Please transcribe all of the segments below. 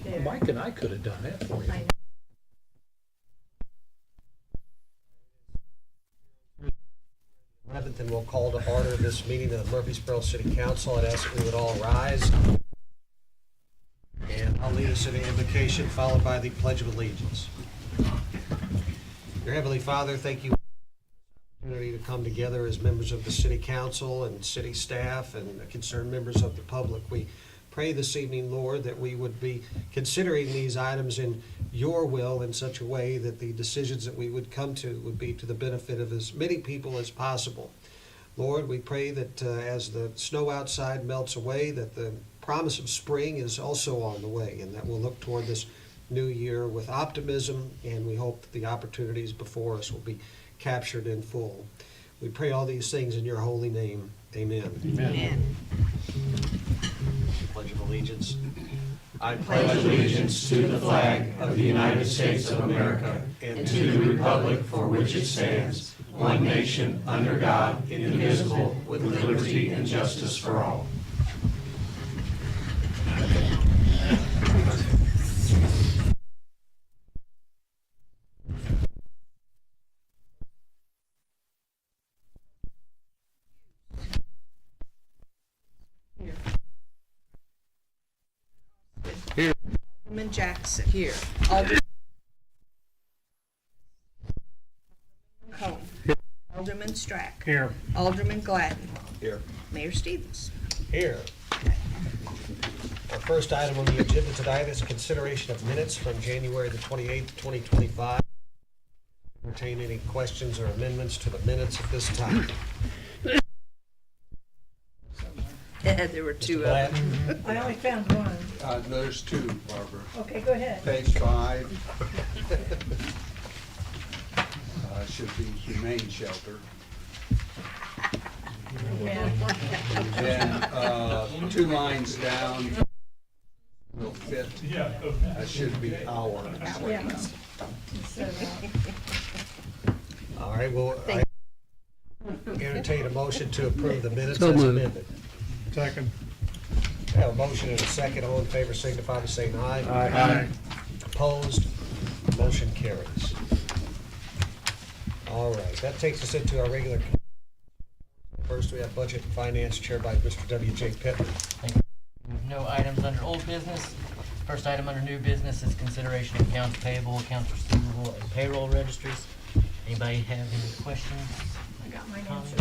Well, Mike and I could have done that for you. 11th, and we'll call to order this meeting of the Murphysboro City Council. I'd ask that we would all rise. And I'll lead us in the invocation, followed by the Pledge of Allegiance. Dear Heavenly Father, thank you for the opportunity to come together as members of the City Council and city staff and concerned members of the public. We pray this evening, Lord, that we would be considering these items in your will in such a way that the decisions that we would come to would be to the benefit of as many people as possible. Lord, we pray that as the snow outside melts away, that the promise of spring is also on the way, and that we'll look toward this new year with optimism, and we hope that the opportunities before us will be captured in full. We pray all these things in your holy name. Amen. Amen. Pledge of Allegiance. I pledge allegiance to the flag of the United States of America and to the republic for which it stands, one nation, under God, indivisible, with liberty and justice for all. Here. Alderman Jackson. Here. Alderman Cohen. Here. Alderman Strack. Here. Alderman Gladden. Here. Mayor Stevens. Here. Our first item on the agenda tonight is consideration of minutes from January the 28th, 2025. Entertain any questions or amendments to the minutes at this time. There were two of them. Gladden? I only found one. There's two, Barbara. Okay, go ahead. Page 5. Should be humane shelter. Yeah. And then 2 lines down will fit. Should be our. Yeah. So, All right, well, I entertain a motion to approve the minutes as amended. Second. I have a motion and a second. All in favor signify by saying aye. Aye. Opposed? Motion carries. All right, that takes us into our regular. First, we have Budget and Finance chaired by Mr. W.J. Pittman. Thank you. No items under old business. First item under new business is consideration of accounts payable, accounts receivable, and payroll registries. Anybody have any questions? I got mine answered.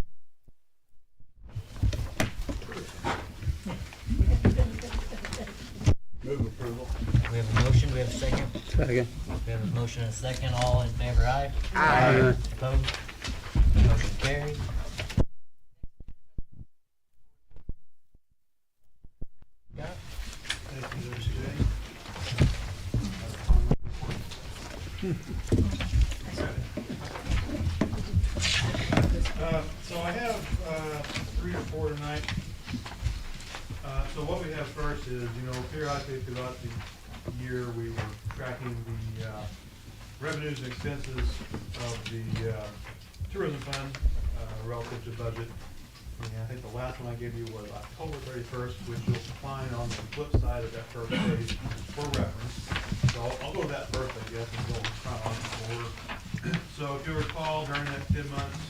Move approval. We have a motion, we have a second. Second. We have a motion and a second. All in favor, aye? Aye. Opposed? Motion carried. Got it? Thank you, Mr. So I have 3 or 4 tonight. So what we have first is, periodically throughout the year, we were tracking the revenues and expenses of the tourism fund relative to budget. And I think the last one I gave you was October 31st, which you'll find on the flip side of that first page for reference. So I'll go to that first, I guess, and go chronological order. So if you recall, during that 10 months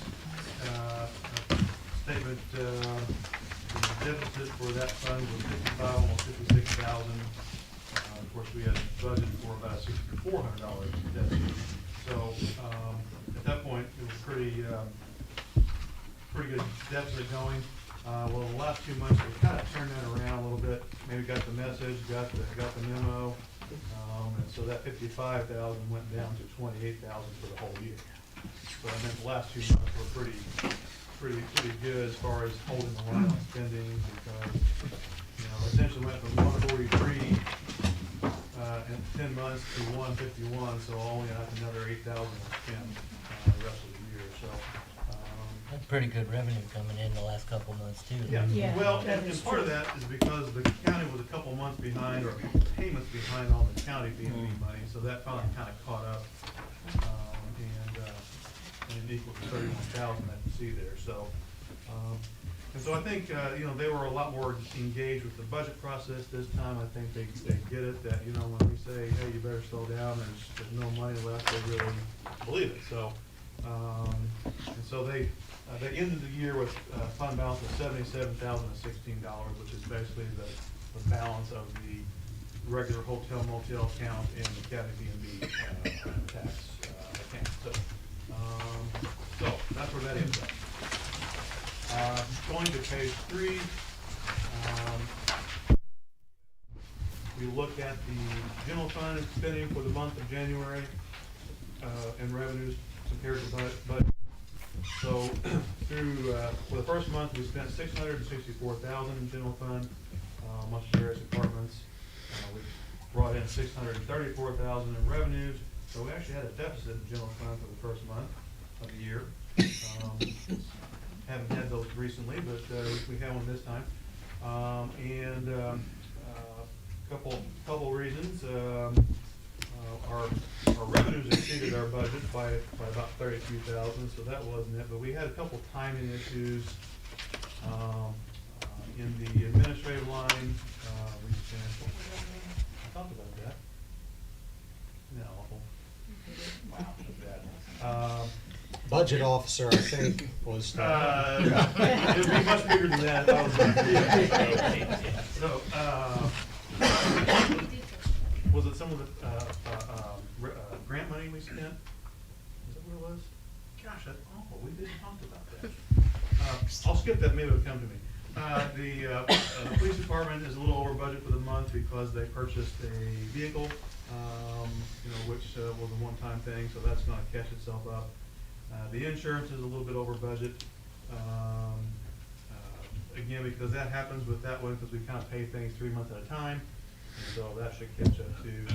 statement, the deficit for that fund was 55, almost 56,000. Of course, we had budgeted for about $6,400 deficit. So at that point, it was pretty good deficit going. Well, the last 2 months, we kind of turned that around a little bit. Maybe got the message, got the memo, and so that 55,000 went down to 28,000 for the whole year. So I think the last 2 months were pretty good as far as holding the line on spending, because essentially went from 143 in 10 months to 151, so only another 8,000 to spend the rest of the year. So. That's pretty good revenue coming in the last couple of months too. Yeah, Yeah, well, that and is part of true. that is because the county was a couple months behind, or a couple payments behind on the county B&B money, so that finally kind of caught up, and equal to 31,000 I can see there. So And so I think, they were a lot more engaged with the budget process this time. I think they get it, that, when we say, hey, you better slow down, there's no money left, they really believe it. So, and so they ended the year with a fund balance of $77,016, which is basically the balance of the regular hotel motel account and the county B&B tax account. So that's where that ends up. Going to page 3, we look at the general fund spending for the month of January and revenues compared to budget. So for the first month, we spent $664,000 in general fund, amongst various departments. We brought in $634,000 in revenues, so we actually had a deficit in general fund for the first month of the year. Haven't had those recently, but we had one this time. Couple reasons. Our revenues exceeded our budget by about $32,000, so that wasn't it. But we had a couple timing issues in the administrative line. We spent. I talked about that. No, awful. Wow, bad. Budget officer, I think, was. It'd be much bigger than that. So, was it some of the grant money we spent? Is that what it was? Gosh, that's awful. We didn't talk about that. I'll skip that. Maybe it'll come to me. The police department is a little over budget for the month because they purchased a vehicle, which was a one-time thing, so that's going to catch itself up. The insurance is a little bit over budget. Again, because that happens with that one, because we kind of pay things 3 months at a time, and so that should catch up too.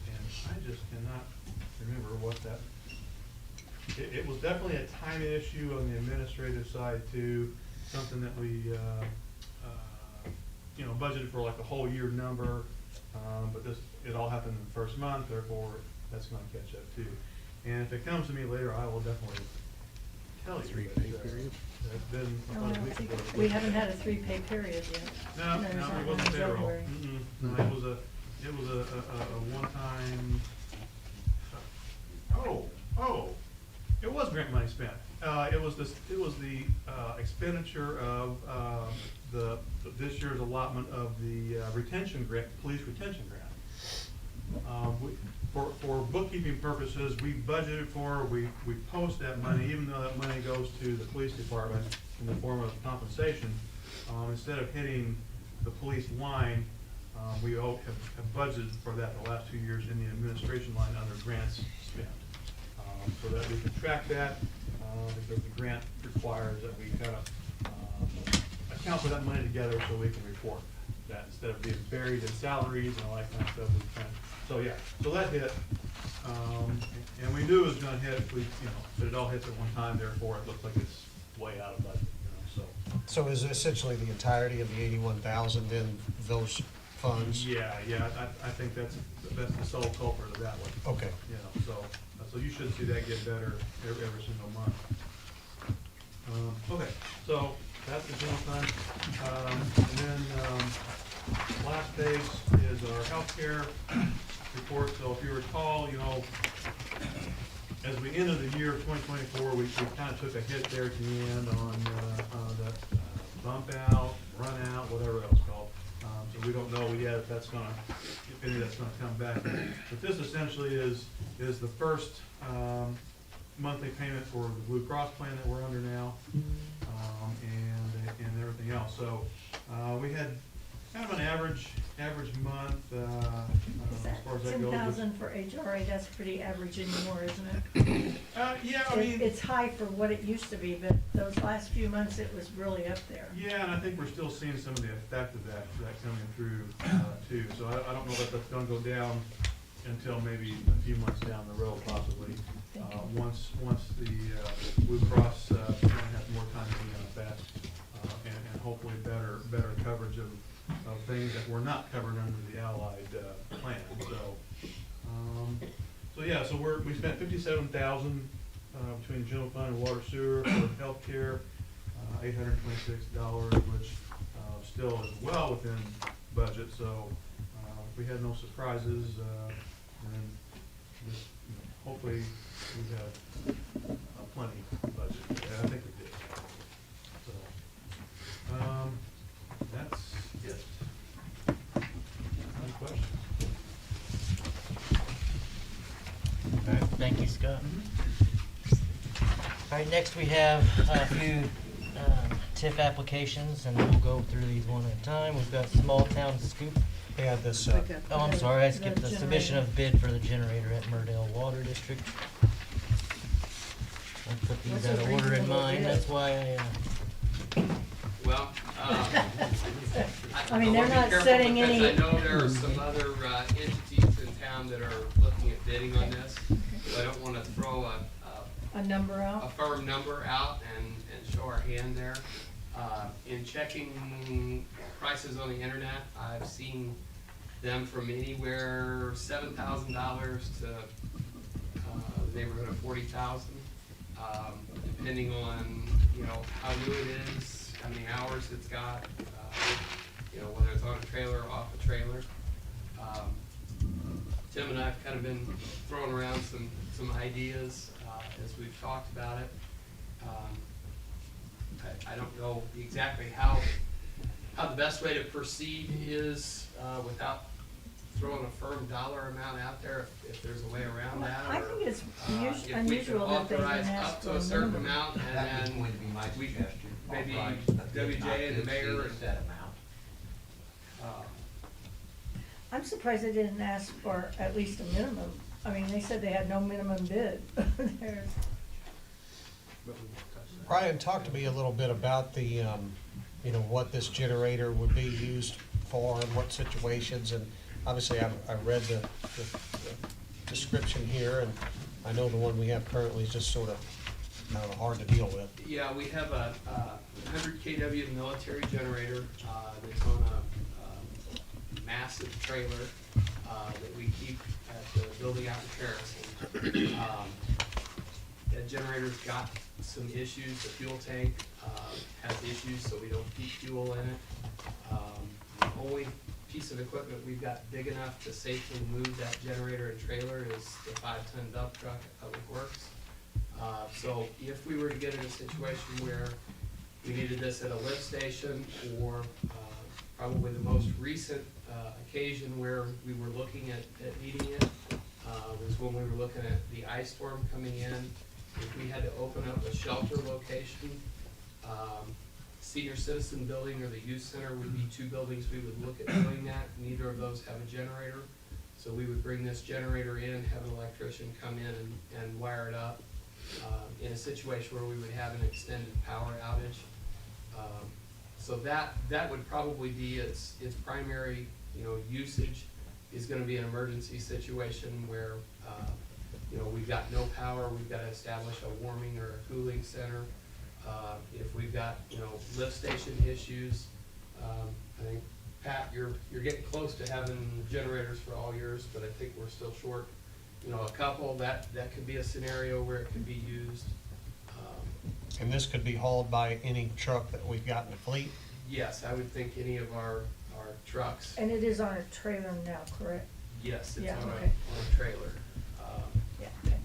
And I just cannot remember what that. It was definitely a timing issue on the administrative side too. Something that we, budgeted for like a whole year number, but it all happened in the first month. Therefore, that's going to catch up too. And if it comes to me later, I will definitely tell you. It's been about a week ago. We haven't had a 3-pay period yet. No, There's it not one wasn't in payroll. January. No, it was a one-time. It was grant money spent. It was the expenditure of this year's allotment of the retention grant, police retention grant. For bookkeeping purposes, we budgeted for, we post that money, even though that money goes to the police department in the form of compensation. Instead of hitting the police line, we have budgeted for that the last 2 years in the administration line under grants spent. So that we can track that, because the grant requires that we kind of account for that money together so we can report that instead of being buried in salaries and all that kind of stuff. So that hit, and we knew it was going to hit. But it all hits at one time. Therefore, it looks like it's way out of budget. So is essentially the entirety of the 81,000 in those funds? Yeah. I think that's the sole culprit of that one. Okay. So you should see that get better every single month. Okay, so that's the general fund. And then last page is our healthcare report. So if you recall, as we ended the year of 2024, we kind of took a hit there at the end on the bump out, run out, whatever that was called. So we don't know yet if that's if any of that's gonna come back. But this essentially is the first monthly payment for the Blue Cross plan that we're under now, and everything else. So we had kind of an average month Is as far as that goes. 10,000 for HRA, that's pretty average anymore, isn't it? Yeah, I mean. It's high for what it used to be, but those last few months, it was really up there. Yeah, and I think we're still seeing some of the effect of that coming through too. So I don't know that that's going to go down until maybe a few months down the road, possibly. Once the Blue Cross has more time to be on that, and hopefully better coverage of things that were not covered under the Allied plan. So we spent $57,000 between general fund and water sewer for healthcare. $826, which still is well within budget. So if we had no surprises, then this, hopefully we have plenty of budget. And I think we did. So that's it. Any questions? Thank you, Scott. All right, next we have a few TIF applications, and we'll go through these one at a time. We've got Small Town Scoop. We had this, Okay. Oh, I'm sorry, I skipped the The submission of bid for the generator at Murdale Water District. I put these What's out a of order in reasonable mind, bid? that's why Well, I mean, they're wanna be not careful setting because any- I know there are some other entities in town that are looking at bidding on this. So I don't wanna throw A number a out? firm number out and show our hand there. In checking prices on the internet, I've seen them from anywhere $7,000 to the neighborhood of 40,000, depending on, you know, how new it is, how many hours it's got, you know, whether it's on a trailer or off a trailer. Tim and I have kind of been throwing around some ideas as we've talked about it. I don't know exactly how the best way to proceed is without throwing a firm dollar amount out there, if there's a way around that. I or, think it's if we can unusual that they didn't authorize ask up for to a a certain minimum. amount, and That was then going to be my we suggestion. maybe Authorize a bid not WJ and to the mayor exceed a and set amount. I'm surprised they didn't ask for at least a minimum. I mean, they said they had no minimum bid. There's, Brian, talk to me a little bit about the, you know, what this generator would be used for and what situations. And obviously, I read the description here, and I know the one we have currently is just sort of, I don't know, hard to deal with. Yeah, we have a 100 kW military generator that's on a massive trailer that we keep at the building out in Harrison. That generator's got some issues. The fuel tank has issues, so we don't keep fuel in it. The only piece of equipment we've got big enough to safely move that generator and trailer is the 5-ton dump truck at Public Works. So if we were to get in a situation where we needed this at a lift station, or probably the most recent occasion where we were looking at needing it was when we were looking at the ice storm coming in. If we had to open up a shelter location, senior citizen building or the youth center would be two buildings we would look at doing that. Neither of those have a generator. So we would bring this generator in, have an electrician come in and wire it up in a situation where we would have an extended power outage. So that would probably be its primary, you know, usage is gonna be an emergency situation where, you know, we've got no power, we've gotta establish a warming or a cooling center. If we've got, you know, lift station issues, I think, Pat, you're getting close to having generators for all yours, but I think we're still short, you know, a couple. That could be a scenario where it could be used. And this could be hauled by any truck that we've got in the fleet? Yes, I would think any of our trucks. and it is on a trailer now, correct? Yes, it's Yeah, on okay. a trailer. Yeah, okay.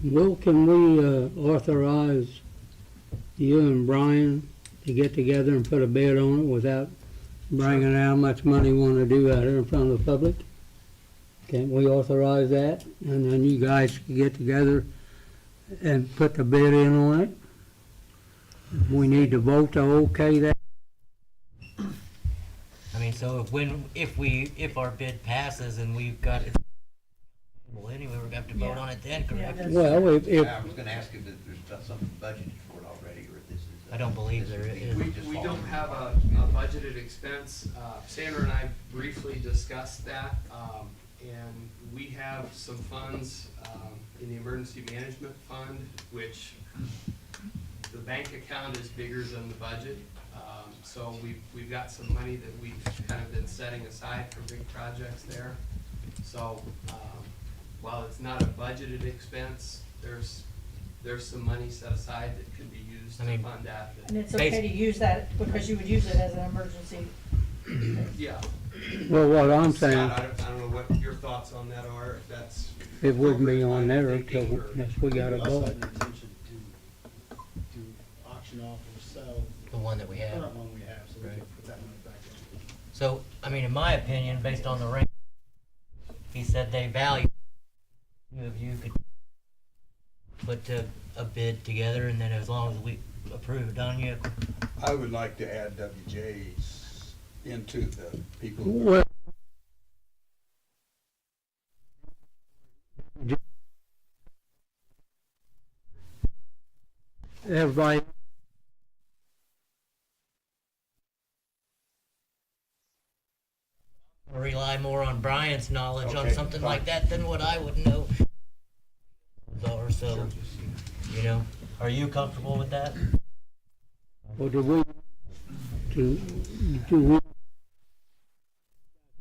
Will, can we authorize you and Brian to get together and put a bid on it without bringing out how much money we want to do out here in front of the public? Can't we authorize that? And then you guys can get together and put the bid in on it? We need to vote to okay that. I mean, so if our bid passes and we've got it, well, anyway, we're gonna have to vote Yeah. on it then, Yeah, correct? that's- Well, if, I was going to ask if there's something budgeted for it already, or if this is. I don't believe there is. We don't have a budgeted expense. Sandra and I briefly discussed that, and we have some funds in the emergency management fund, which the bank account is bigger than the budget. So we've got some money that we've kind of been setting aside for big projects there. So while it's not a budgeted expense, there's there's some money set aside that could be used I to mean- fund that. And it's okay to use that because you would use it as an emergency. Yeah. Well, what I'm Scott, saying, I don't know what your thoughts on that are, if that's. it wouldn't be on there Thinking until, or- unless we got a We also vote. had the intention to auction off or sell The one that we the have. current one we have, so we Right. can put that money back in. So, I mean, in my opinion, based on the rank, he said they value, if you could put a bid together, and then as long as we approve it, don't you? I would like to add WJ's into the people. Well, everybody, Rely more on Brian's knowledge on Okay, something fine. like that than what I would know. Or so, you know, are you comfortable with that? or do we, do we?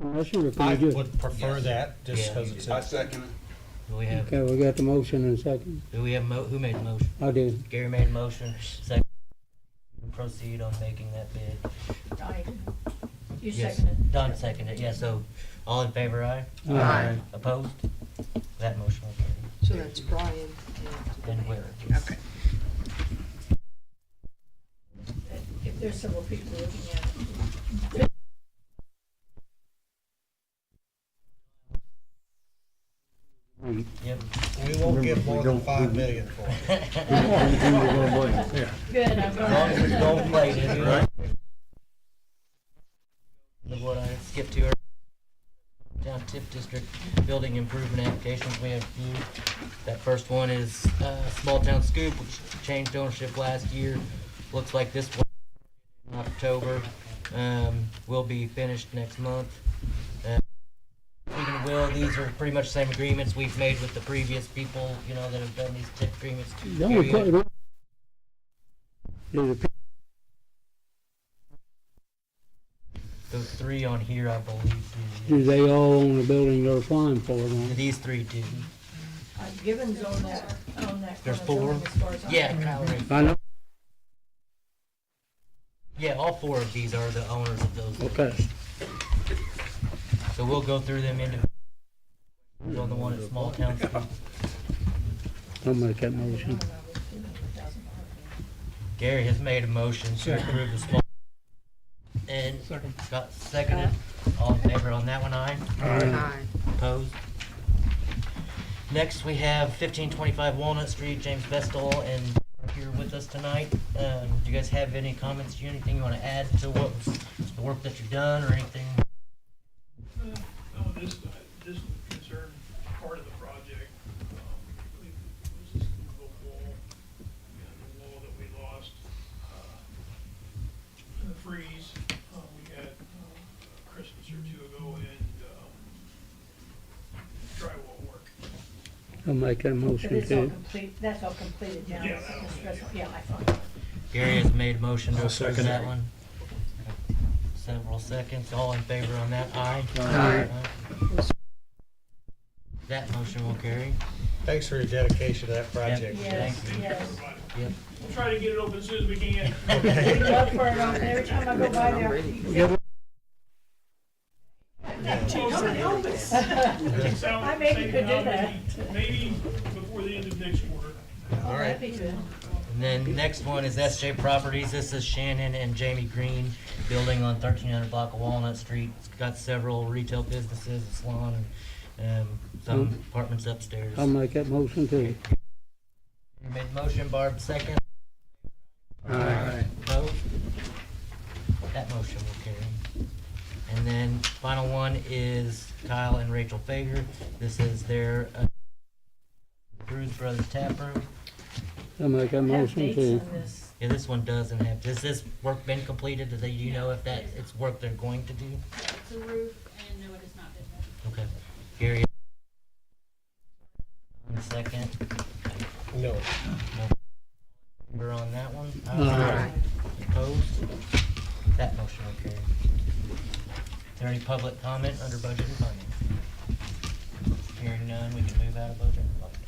Commissioner, or can I we just? would prefer that, just Yeah. because it's. I second it. Do we have, Okay, we got the motion and second. do we have, who made the motion? I did. Gary made a motion, second. Proceed on making that bid. You Yes. second it. Don seconded, yeah, so, all in favor, aye? Aye. Opposed? That motion will carry. So that's Brian And Ware. Okay. If there's several people looking at it. Yep. We won't give more than 5 million for it. Yeah. Good, I'm As long as it's going. gold plated, right? What I skipped to, down TIF district building improvement applications, we have a few. That first one is, Small Town Scoop, which changed ownership last year. Looks like this one in October, will be finished next month. Even will, these are pretty much the same agreements we've made with the previous people, you know, that have done these TIF agreements. The only Gary, que- there's a those three on here, I believe, Do they all own the building they're applying for, do. don't they? These three do. Gibbons on that. There's corner building four? as far as I Yeah, know. Kyle Ray. I know, Yeah, all four of these are the owners of those. okay. So we'll go through them individually. On the one at Small Town Scoop. I'll make that motion. Gary has made a motion to approve the small. And Scott seconded. All in favor on that one, aye? Aye. Opposed? Next, we have 1525 Walnut Street, James Vestal, and here with us tonight. Do you guys have any comments, anything you want to add to what was the work that you've done or anything? No, this would concern part of the project. I believe it was this little wall, the wall that we lost in the freeze. We had Christmas or two ago and drywall work. I'll make that But motion it's all too. complete, that's all completed now. Yeah, It's that just was- rest- Yeah, I thought. Gary has made a motion to I'll approve second that it. one. Several seconds. All in favor on that? Aye. Aye. That motion will carry. Thanks for your dedication to that project. Yes, Thank you. yes. Yep. We'll try to get it open as soon as we can. We love for it on, every time I go by there. I maybe could do that. Maybe before the end of next quarter. Oh, that'd be good. And then next one is SJ Properties. This is Shannon and Jamie Green building on 1300 block of Walnut Street. It's got several retail businesses, a salon, and some apartments upstairs. I'll make that motion too. You made the motion, Barb second. Aye. Opposed? That motion will carry. And then final one is Kyle and Rachel Fager. This is their Bruce Brothers Tap Room. I'll make that Have motion dates too. on this. Yeah, this one doesn't have, has this work been completed? Do you know if that, it's work they're going to do? It's a roof, and no, it has not been done. Okay. Gary? One second. No. No. We're on that one? Aye. Opposed? That motion will carry. Is there any public comment under budget and finance? Hearing none, we can move out of budget and finance.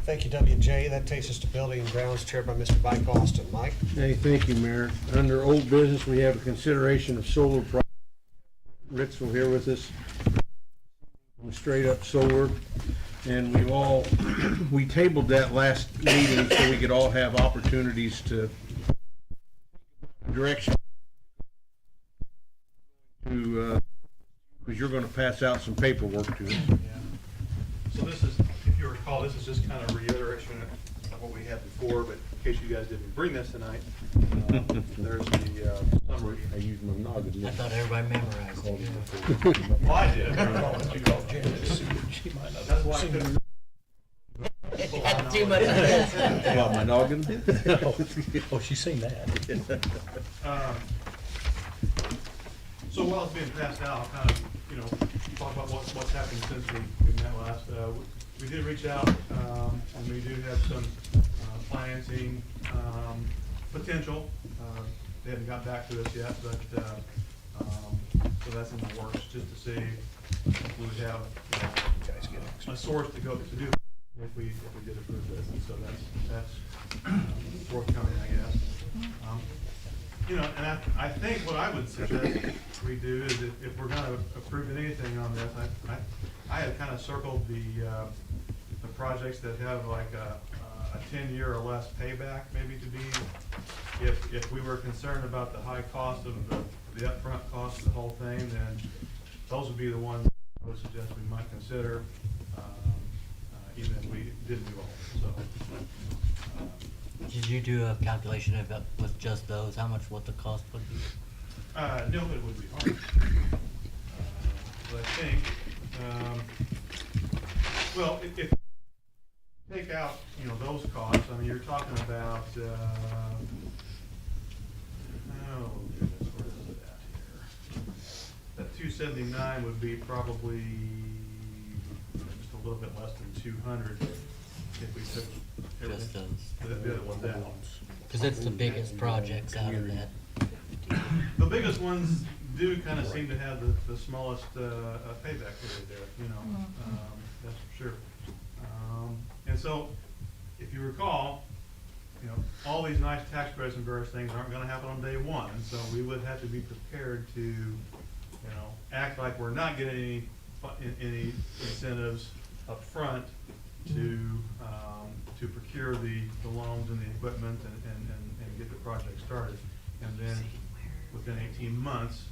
Thank you, WJ. That takes us to Building and Grounds, chaired by Mr. Mike Austin. Mike? Hey, thank you, Mayor. Under old business, we have a consideration of solar project. Ritzville here with us. Straight up solar. And we tabled that last meeting so we could all have opportunities to direction to, because you're gonna pass out some paperwork to us. Yeah. So this is, if you recall, this is just kind of reiteration of what we had before, but in case you guys didn't bring this tonight, there's the summary. I used my noggin. I thought everybody memorized it. Well, I did. That's why I couldn't. Had too much. What, my noggin? Oh, she's seen that. So while it's being passed out, I'll kind of, talk about what's happened since we met last. We did reach out, and we do have some financing potential. They haven't got back to us yet, but so that's in the works, just to see if we would have a source to go to do if we did approve this. And so that's forthcoming, I guess. And I think what I would suggest we do is if we're going to approve anything on this, I had kind of circled the projects that have like a 10-year or less payback, maybe to be, if we were concerned about the high cost of the upfront cost of the whole thing, then those would be the ones I would suggest we might consider, even if we didn't do all. So. Did you do a calculation of with just those, what the cost would be? No, but it would be hard. But I think, well, if you take out, those costs, I mean, you're talking about, oh, goodness, where is it at here? That 279 would be probably just a little bit less than 200 if we took Just everything. those. The other ones out. Because it's the biggest projects out of that. The biggest ones do kind of seem to have the smallest payback period there, that's for sure. And so, if you recall, all these nice tax credits and various things aren't going to happen on day one, and so we would have to be prepared to, act like we're not getting any incentives up front to procure the loans and the equipment and get the project started. And then within 18 months,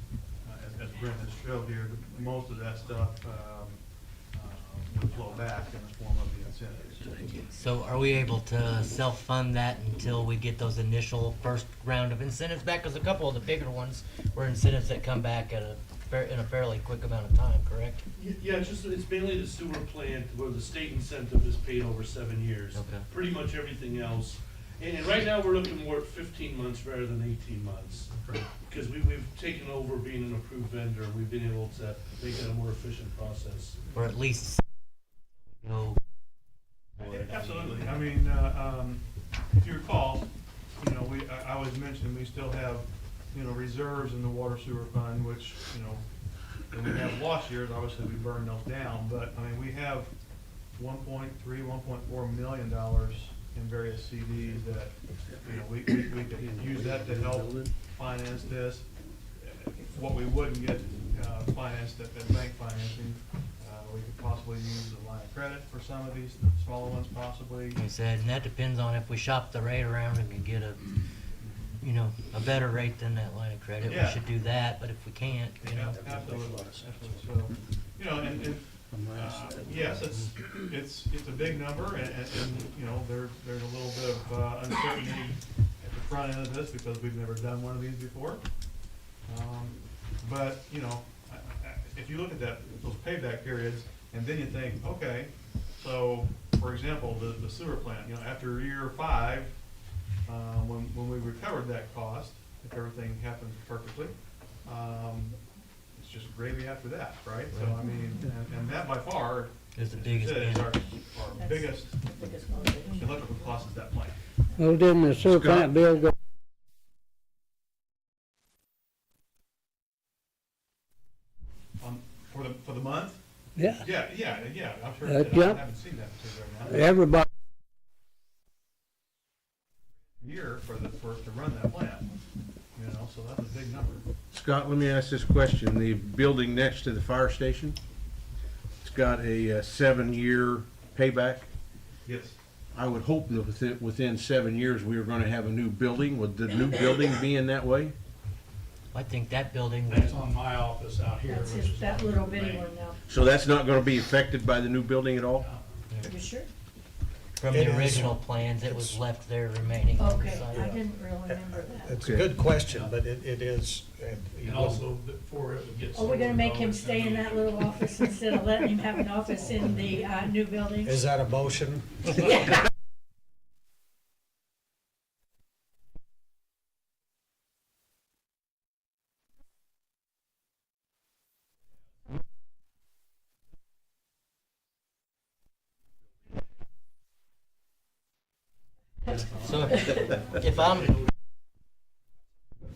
as Brent has showed here, most of that stuff would flow back in the form of the incentives. So are we able to self-fund that until we get those initial first round of incentives back? Because a couple of the bigger ones were incentives that come back in a fairly quick amount of time, correct? Yeah, it's mainly the sewer plant where the state incentive is paid over 7 years. Okay. Pretty much everything else. And right now, we're looking more at 15 months rather than 18 months. Because we've taken over being an approved vendor, and we've been able to make it a more efficient process. Or at least Absolutely. I mean, if you recall, I always mentioned we still have, reserves in the water sewer fund, which, when we have lost years, obviously we burn those down. But I mean, we have $1.4 million in various CDs that, we could use that to help finance this. What we wouldn't get financed at bank financing, we could possibly use a line of credit for some of these smaller ones, possibly. Like I said, and that depends on if we shop the rate around and can get a better rate than that line of credit. Yeah. We should do that, but if we can't, Absolutely. So, yes, it's a big number, and there's a little bit of uncertainty at the front end of this because we've never done one of these before. But if you look at those payback periods, and then you think, okay, so for example, the sewer plant, after year 5, when we recovered that cost, if everything happens perfectly, it's just gravy after that, right? So I mean, and that by far is the biggest is our biggest motivation. electrical cost is that plant. Well, didn't the sewer plant bill go? For the month? Yeah. Yeah, I'm sure. That I jump. haven't seen that particular amount. Everybody year for to run that plant, you know, so that's a big number. Scott, let me ask this question. The building next to the fire station, it's got a 7-year payback. Yes. I would hope that within 7 years, we were gonna have a new building. Would the new building be in that way? I think that building, That's on my office out here. That's which just is that on little the bitty main. one now. So that's not gonna be affected by the new building at all? You sure? from It the is. original plans, it was left there remaining on the Okay, I site. didn't really remember that. It's a good question, but it is. you And wouldn't- also before it would get. Are we gonna make him $7 stay in that little office instead of letting him have an office in the, new building? Is that a motion? So if I'm,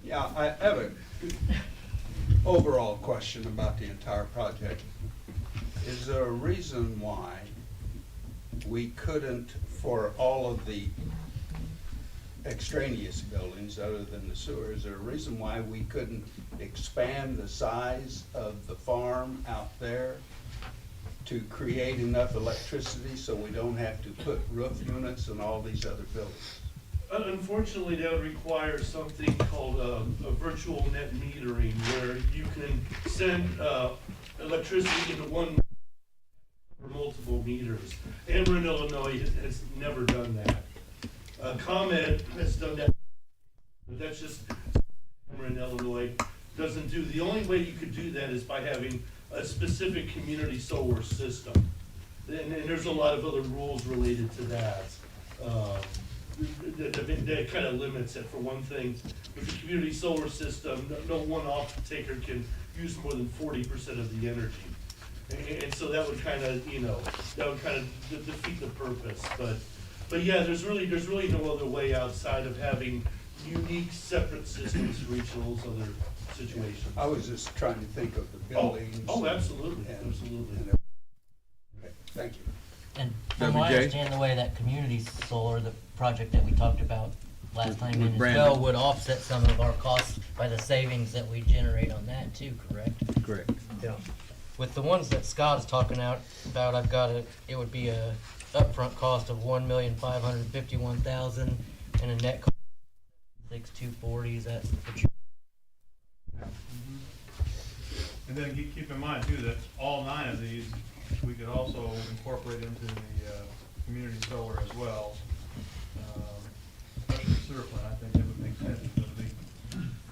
Yeah, I have a overall question about the entire project. Is there a reason why we couldn't, for all of the extraneous buildings other than the sewer, is there a reason why we couldn't expand the size of the farm out there to create enough electricity so we don't have to put roof units in all these other buildings? Unfortunately, that would require something called a virtual net metering, where you can send electricity into one or multiple meters. Ameren, Illinois has never done that. ComEd has done that, but that's just Ameren, Illinois doesn't do. The only way you could do that is by having a specific community solar system. And there's a lot of other rules related to that. That kind of limits it. For one thing, with the community solar system, no one off-taker can use more than 40% of the energy. And so that would kind of, that would kind of defeat the purpose. But yeah, there's really no other way outside of having unique, separate systems for each of those other situations. I was just trying to think of the buildings. Oh, absolutely, and- absolutely. and- okay, thank you. and from what I WJ? understand, the way that community solar, the project that we talked about last time in With as Brandon. well, would offset some of our costs by the savings that we generate on that too, correct? Correct. Yeah. With the ones that Scott is talking about, I've got it would be a upfront cost of $1,551,000 and a net cost of $6,240. Is that what you? And then keep in mind too, that all 9 of these, we could also incorporate into the, community solar as well. Especially the sewer plant, I think that would make sense, because we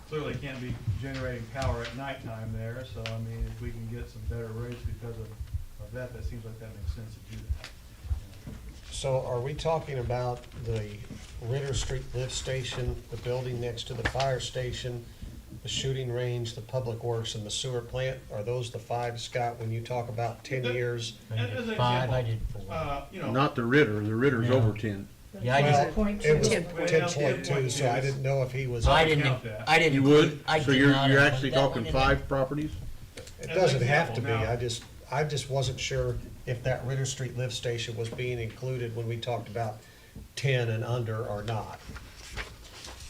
clearly can't be generating power at nighttime there, so I mean, if we can get some better rates because of that, that seems like that makes sense to do that. So are we talking about the Ritter Street lift station, the building next to the fire station, the shooting range, the public works, and the sewer plant? Are those the 5, Scott, when you talk about 10 years? I As did an 5, I example, did 4. You know. Not the Ritter. The Ritter's No. over 10. Yeah, I Well, just, it was 10.2. 10.2, so I didn't know if he was. I didn't, count that. I didn't. You would? include- I So did you're not you're include actually that one talking in there. 5 properties? It As an doesn't have to be, example, now. I just wasn't sure if that Ritter Street lift station was being included when we talked about 10 and under or not.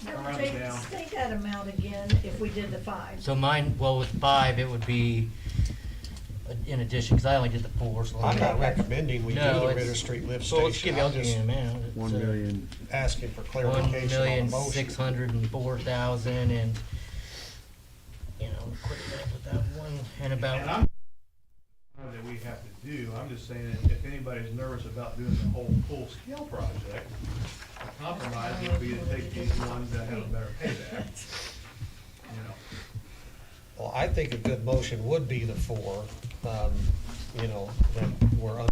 Around Jake, down. state that amount again if we did the 5. So mine, well, with 5, it would be in addition, because I only did the 4, so. I'm not recommending we do No, the it's- Ritter Street lift So let's station, give you, I'm I'll give you just a minute. It's, 1,000,000. asking for clarification on the motion. $1,604,000 and, quick math with that one, and about. And I'm that we have to do, I'm just saying, if anybody's nervous about doing the whole full-scale project, the compromise would be to take these ones that have a better payback. Well, I think a good motion would be the 4, that were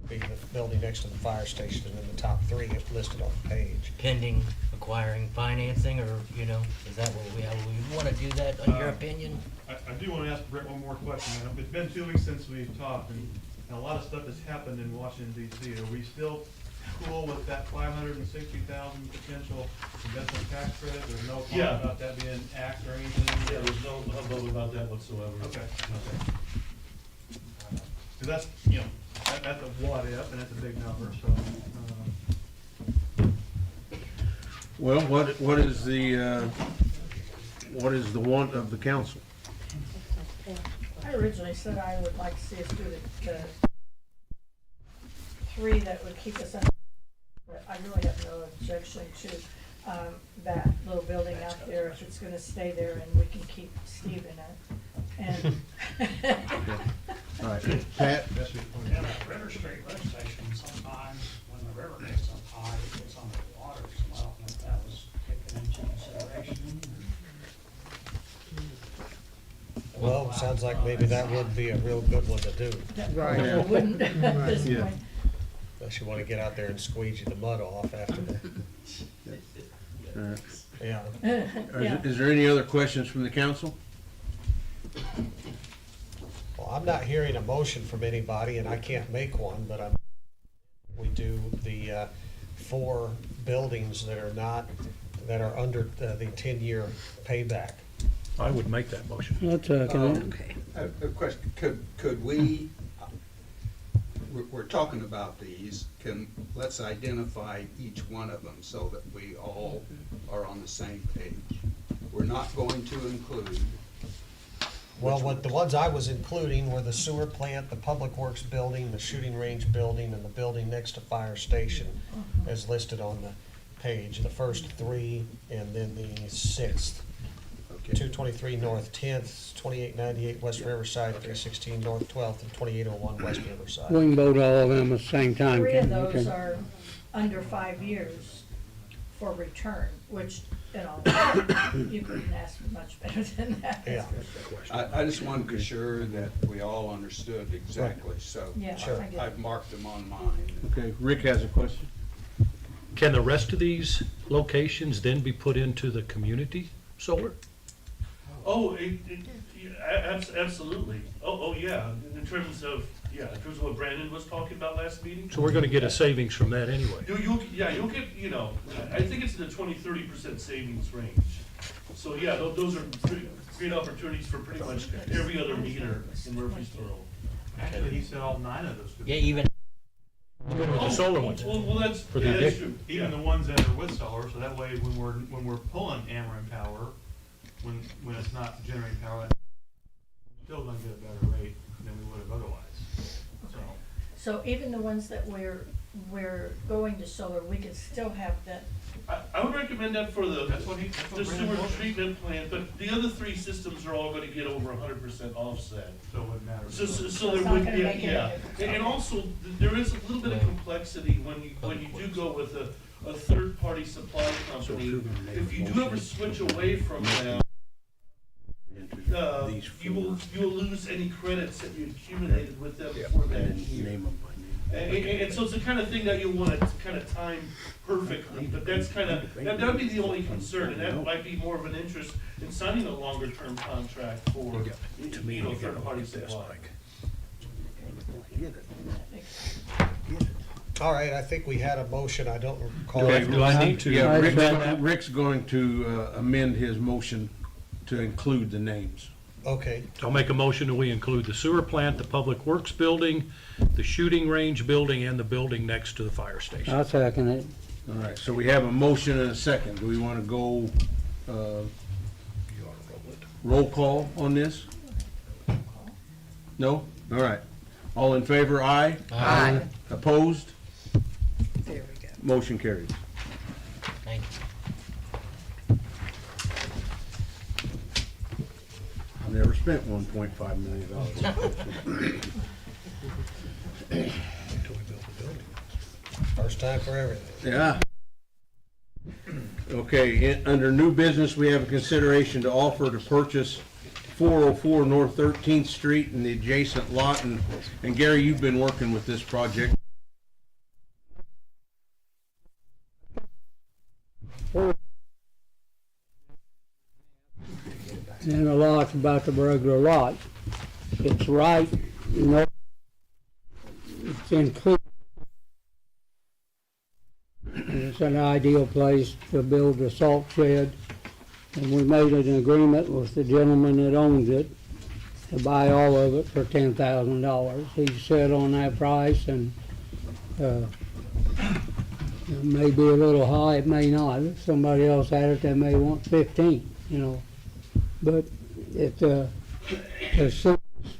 be the building next to the fire station, and then the top 3 listed on the page. Pending acquiring financing, or, is that what we want to do that, in your opinion? I do want to ask Brett one more question. It's been 2 weeks since we've talked, and a lot of stuff has happened in Washington DC. Are we still cool with that $560,000 potential investment tax credit? There's no Yeah. comment about that being axed or anything? Yeah, there's no hubbub about that whatsoever. Okay. Because that's, that's a what if, and it's a big number, so. Well, what is the want of the council? I originally said I would like to see us do the 3 that would keep us under, but I really have no objection to that little building out there, if it's gonna stay there and we can keep Steve in it. And All right, Pat? Yeah, that River Street lift station, sometimes when the river gets up high, it gets under the water, so I don't know if that was taken into consideration. Well, sounds like maybe that would be a real good one to do, that Right. probably wouldn't at this Yeah. point. unless you wanna get out there and squeegee the mud off after the, All right. yeah. Yeah. Is there any other questions from the council? Well, I'm not hearing a motion from anybody, and I can't make one, but we do the 4 buildings that are not, that are under the 10-year payback. I would make that motion. That's, Okay. A question, could we, we're talking about these, let's identify each one of them so that we all are on the same page. We're not going to include. Well, what the ones I was including were the sewer plant, the public works building, the shooting range building, and the building next to fire station, as listed on the page. The first 3, and then the 6th. Okay. 223 North 10th, 2898 West Riverside, 316 North 12th, and 2801 West Riverside. we can vote all of them at the same time. 3 of can't we? those are under 5 years for return, which, you know, you couldn't ask for much better than that. Yeah. I just wanted to be sure that we all understood exactly, so. Yeah, Sure. I get it. I've marked them on mine. Okay, Rick has a question. Can the rest of these locations then be put into the community solar? Oh, absolutely. Oh, yeah, in terms of what Brandon was talking about last meeting. So we're gonna get a savings from that anyway. You'll get, I think it's in the 20-30% savings range. So, yeah, those are great opportunities for pretty much every other meter in Murphysboro. Actually, he said all 9 of those could be. Yeah, even Even with the solar ones. Well, that's, For the yeah, that's addition. true. Even the ones that are with solar, so that way when we're pulling Ameren power, when it's not generating power, still gonna get a better rate than we would have otherwise, so. So even the ones that we're going to solar, we can still have that. I would recommend that for the That's what sewer Brandon told me. treatment plant, but the other 3 systems are all gonna get over 100% offset. So it wouldn't matter. So It's there not would gonna be, make any yeah. difference. And also, there is a little bit of complexity when you do go with a third-party supply company. If you do ever switch away from them, you will lose any credits that you accumulated with them for that year. And so it's the kind of thing that you'll want to kind of time perfectly, but that's kind of, that would be the only concern, and that might be more of an interest in signing a longer-term contract for, third-party supply. All right, I think we had a motion, I don't recall. Do I need to? Yeah, Rick- Rick's going to amend his motion to include the names. Okay, I'll make a motion that we include the sewer plant, the public works building, the shooting range building, and the building next to the fire station. I'll second it. All right, so we have a motion and a second. Do we want to go roll call on this? No? All right. All in favor, aye? Aye. Opposed? There we go. Motion carries. Thank you. I've never spent $1.5 million. first time for everything. Yeah. Okay, under new business, we have a consideration to offer to purchase 404 North 13th Street and the adjacent lot. And Gary, you've been working with this project. And the lot's about the regular lot. It's right, it's included. It's an ideal place to build a salt shed. And we made an agreement with the gentleman that owns it to buy all of it for $10,000. He set on that price, and It may be a little high, it may not. If somebody else had it, they may want 15, you know. But it, as soon as,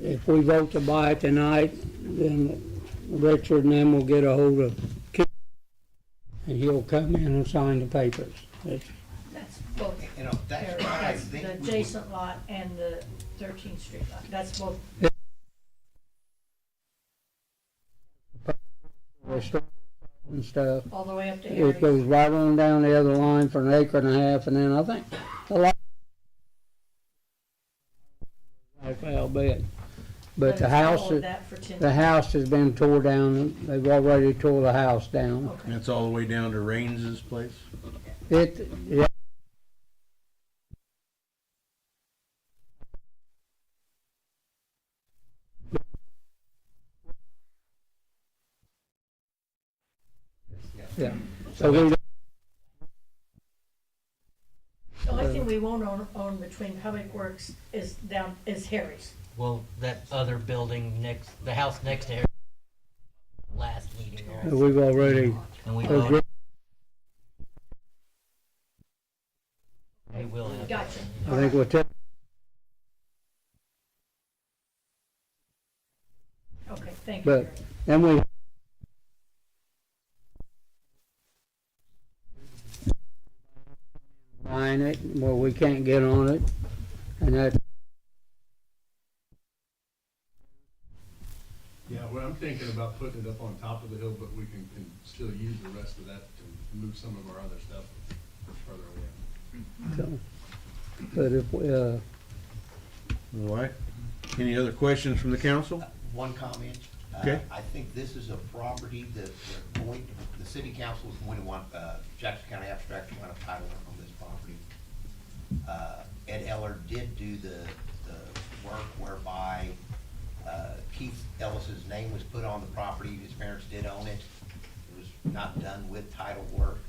if we vote to buy it tonight, then Richard and them will get a hold of Keith, and he'll come in and sign the papers. That's both. You know, that's There, why I that's think the we would- adjacent lot and the 13th Street lot, that's both. And stuff. All the way up to It Harry's. goes right on down the other line for an acre and a half, and then I think the lot. Like I'll bet. But the it's house, all of that for 10. the house has been tore down, they've already tore the house down. Okay. That's all the way down to Rains's place? It, yeah. Yeah, so we, The only thing we won't own between Public Works is Harry's. Well, that other building next, the house next to Harry, last meeting, also. we've already, And we agreed. voted. They will have. Gotcha. I think we'll take, Okay, thank you. but, Harry. then we, buying it, well, we can't get on it, and that, Yeah, well, I'm thinking about putting it up on top of the hill, but we can still use the rest of that to move some of our other stuff further away. so, but if, All right. Any other questions from the council? One comment. Okay. I think this is a property that they're going, the city council is going to want, Jackson County Abstract to want a title on this property. Ed Eller did do the work whereby Keith Ellis's name was put on the property. His parents did own it. It was not done with title work.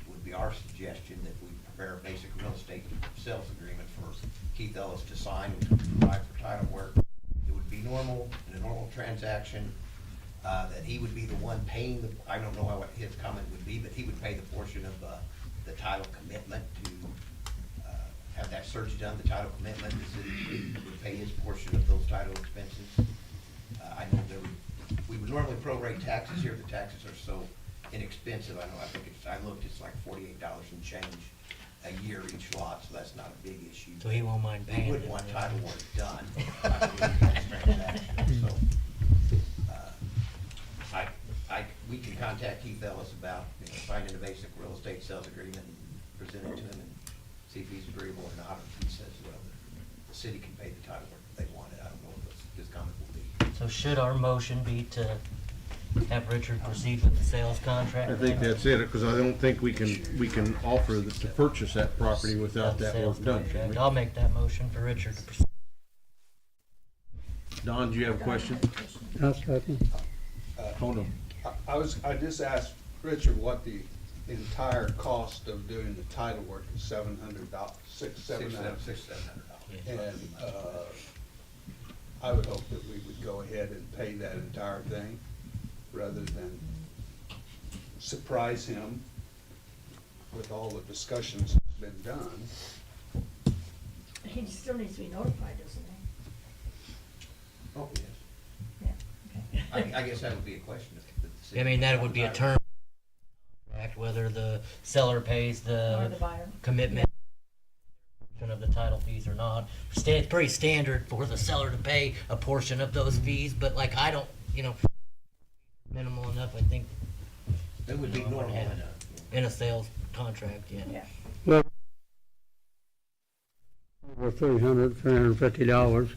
It would be our suggestion that we prepare a basic real estate sales agreement for Keith Ellis to sign and to provide for title work. It would be normal, in a normal transaction, that he would be the one paying the, I don't know what his comment would be, but he would pay the portion of the title commitment to have that search done, the title commitment. The city would pay his portion of those title expenses. I know we would normally prorate taxes here. The taxes are so inexpensive. I think I looked, it's like $48 and change a year each lot, so that's not a big issue. So he won't mind paying He it. wouldn't want title work done. Transaction. So, we can contact Keith Ellis about, finding a basic real estate sales agreement and present it to him and see if he's agreeable or not. If he says, well, the city can pay the title work if they want it. I don't know what his comment will be. So should our motion be to have Richard proceed with the sales contract? I think that's it, because I don't think we can offer to purchase that property without that Sales work done, can contract. we? I'll make that motion for Richard to proceed. Don, do you have a question? I'll second. Hold on. I just asked Richard what the entire cost of doing the title work is. $700, $700. And, I would hope that we would go ahead and pay that entire thing, rather than surprise him with all the discussions that's been done. He still needs to be notified, doesn't he? Oh, yes. Yeah, okay. I guess that would be a question. If the city- I mean, that would be a term contract, whether the seller pays Or the the buyer. commitment of the title fees or not. It's pretty standard for the seller to pay a portion of those fees, but like, I don't, minimal enough, I think, It would be normal enough. in a sales contract, yeah. Yeah. Well, over $350.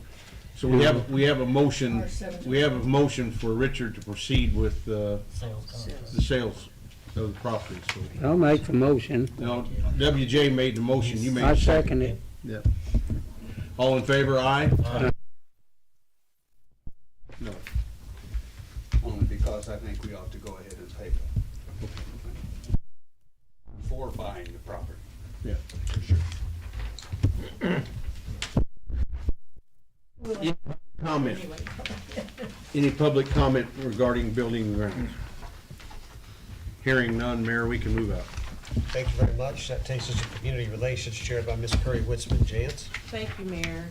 So we have a motion, Or 700. we have a motion for Richard to proceed with Sales contract. the sales of the property, so. I'll make the motion. Now, WJ made the motion, you made I the second. second it. Yeah. All in favor, aye? No. Only because I think we ought to go ahead and pay them. For buying the property. Yeah. For sure. We'll- Comment, Anyway. any public comment regarding building and grounds? Hearing none, Mayor, we can move out. Thank you very much. That takes us to Community Relations, chaired by Ms. Curry Witzman Jantz. Thank you, Mayor.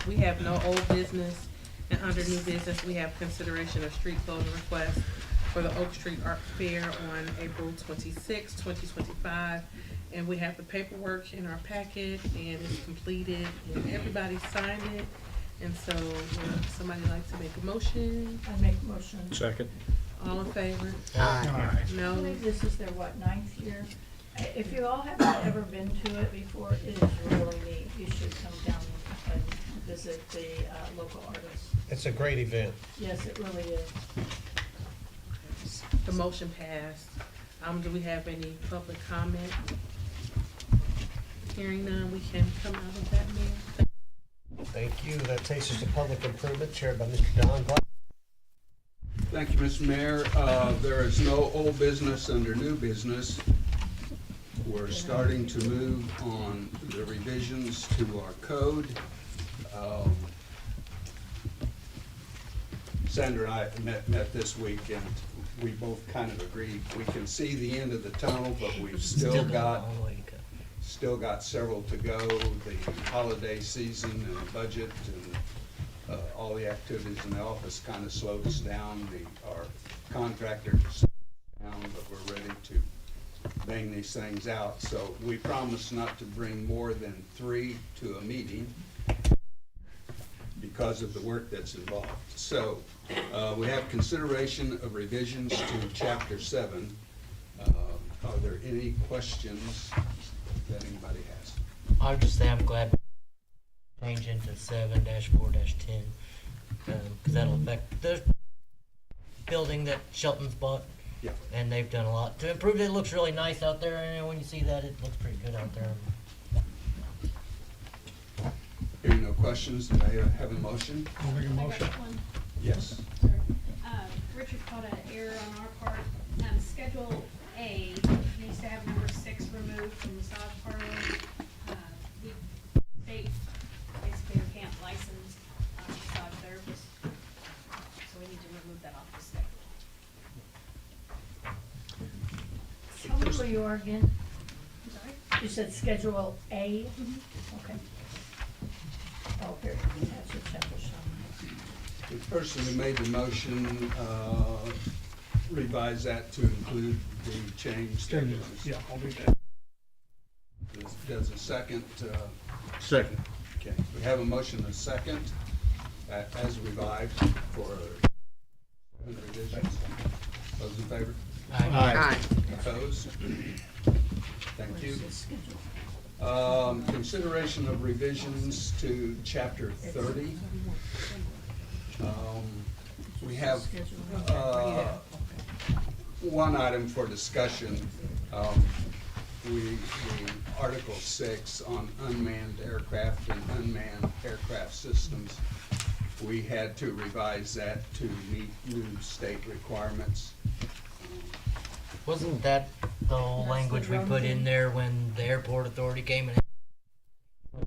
We have no old business, and under new business, we have consideration of street closure request for the Oak Street Art Fair on April 26, 2025. And we have the paperwork in our packet, and it's completed, and everybody signed it. And so, would somebody like to make a motion? I make a motion. Second. All in favor? I No? believe this is their, what, 9th year? If you all haven't ever been to it before, it is really neat. You should come down and visit the local artists. It's a great event. Yes, it really is. The motion passed. Do we have any public comment? Hearing none, we can come out of that, Mayor. Thank you. That takes us to Public Improvement, chaired by Mr. Don Black. Thank you, Mr. Mayor. There is no old business under new business. We're starting to move on the revisions to our code. Sandra and I met this week, and we both kind of agreed. We can see the end of the tunnel, but we've still got several to go. The holiday season and the budget and all the activities in the office kind of slowed us down. Our contractor slowed us down, but we're ready to bang these things out. So we promised not to bring more than 3 to a meeting because of the work that's involved. So we have consideration of revisions to Chapter 7. Are there any questions that anybody has? I'll just say I'm glad we change into 7-4-10, because that'll affect the building that Shelton's bought. Yeah. And they've done a lot to improve it. It looks really nice out there, and when you see that, it looks pretty good out there. Hearing no questions, do I have a motion? I'll make a motion. Yes. Sorry. Richard caught an error on our part. Schedule A needs to have number 6 removed from massage parlor. The state basically can't license massage therapists, so we need to remove that off the schedule. How many were you are again? I'm sorry? You said Schedule A? Okay. Oh, here, that's your chapter summary. The person who made the motion revise that to include the change. Yeah, I'll do that. Does a second? Second. Okay, we have a motion and a second as revived for revisions. Those in favor? Aye. Opposed? Thank you. Consideration of revisions to Chapter 30. We have one item for discussion. Article 6 on unmanned aircraft and unmanned aircraft systems. We had to revise that to meet new state requirements. Wasn't that the whole That's language the we put in there when the airport authority came in?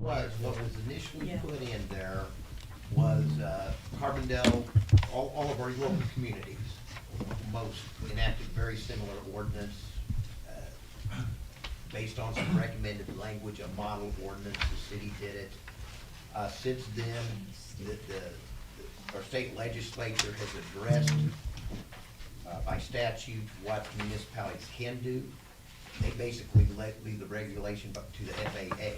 What was initially Yeah. put in there was Carbondale, all of our local communities, most enacted very similar ordinance based on some recommended language, a model ordinance, the city did it. Since then, our state legislature has addressed by statute what municipalities can do. They basically leave the regulation up to the FAA.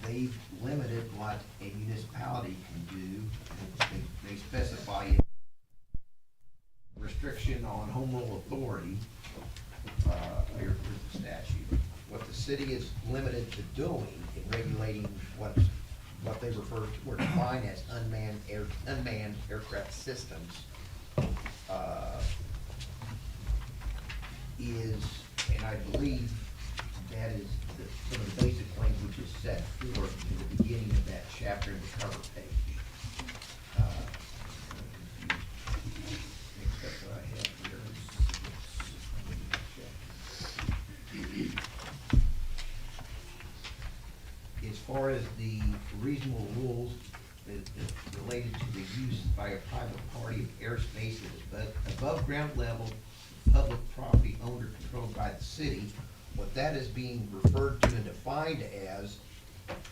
They've limited what a municipality can do. They specify restriction on home rule authority here for the statute. What the city is limited to doing in regulating what they refer to or define as unmanned aircraft systems is, and I believe that is some of the basic language is set forth in the beginning of that chapter in the cover page. Except what I have here. As far as the reasonable rules related to the use by a private party of airspace that is above ground level public property owned or controlled by the city. What that is being referred to and defined as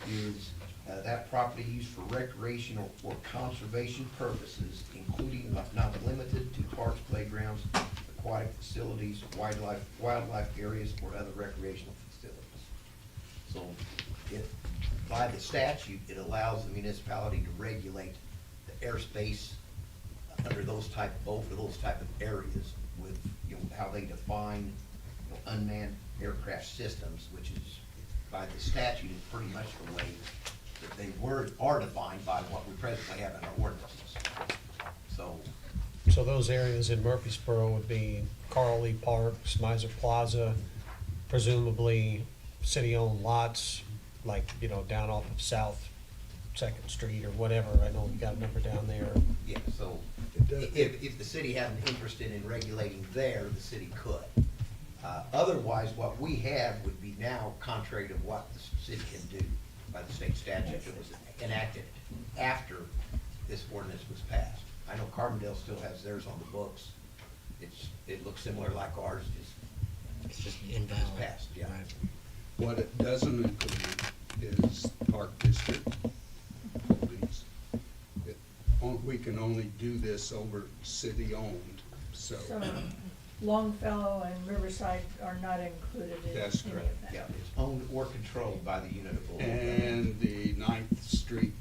is that property used for recreational or conservation purposes, including but not limited to parks, playgrounds, aquatic facilities, wildlife areas, or other recreational facilities. So by the statute, it allows the municipality to regulate the airspace over those type of areas with, how they define, unmanned aircraft systems, which is, by the statute, is pretty much the way that they are defined by what we presently have in our ordinances. So those areas in Murphysboro would be Carl Lee Park, Miser Plaza, presumably city-owned lots, like, down off of South Second Street or whatever. I know we got a number down there. Yeah, so if the city had an interest in regulating there, the city could. Otherwise, what we have would be now contrary to what the city can do by the state statute that was enacted after this ordinance was passed. I know Carbondale still has theirs on the books. It looks similar like ours, It's just invalid. passed, yeah. Right. What it doesn't include is Park District holdings. We can only do this over city-owned, so. So Longfellow and Riverside are not included in any of That's that. correct. Yeah, it's owned or controlled by the unit of. And the 9th Street,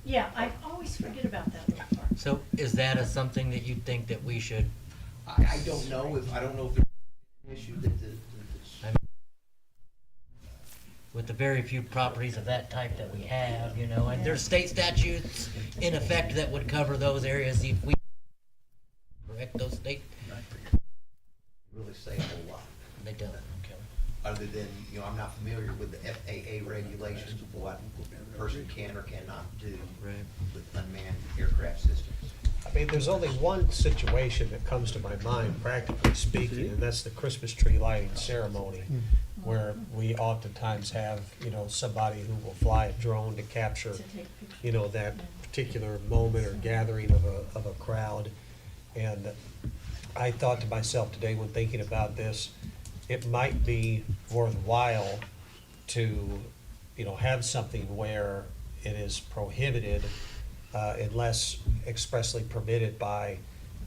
Yeah, I always forget about that little part. So is that something that you think that we should, I don't know if there's an issue that with the very few properties of that type that we have, and there's state statutes in effect that would cover those areas if we correct those state, really say a whole lot. they don't, okay. Other than, I'm not familiar with the FAA regulations of what a person can or cannot do with unmanned aircraft systems. I mean, there's only one situation that comes to my mind, practically speaking, and that's the Christmas tree lighting ceremony, where we oftentimes have, somebody who will fly a drone to capture, that particular moment or gathering of a crowd. And I thought to myself today when thinking about this, it might be worthwhile to, have something where it is prohibited unless expressly permitted by,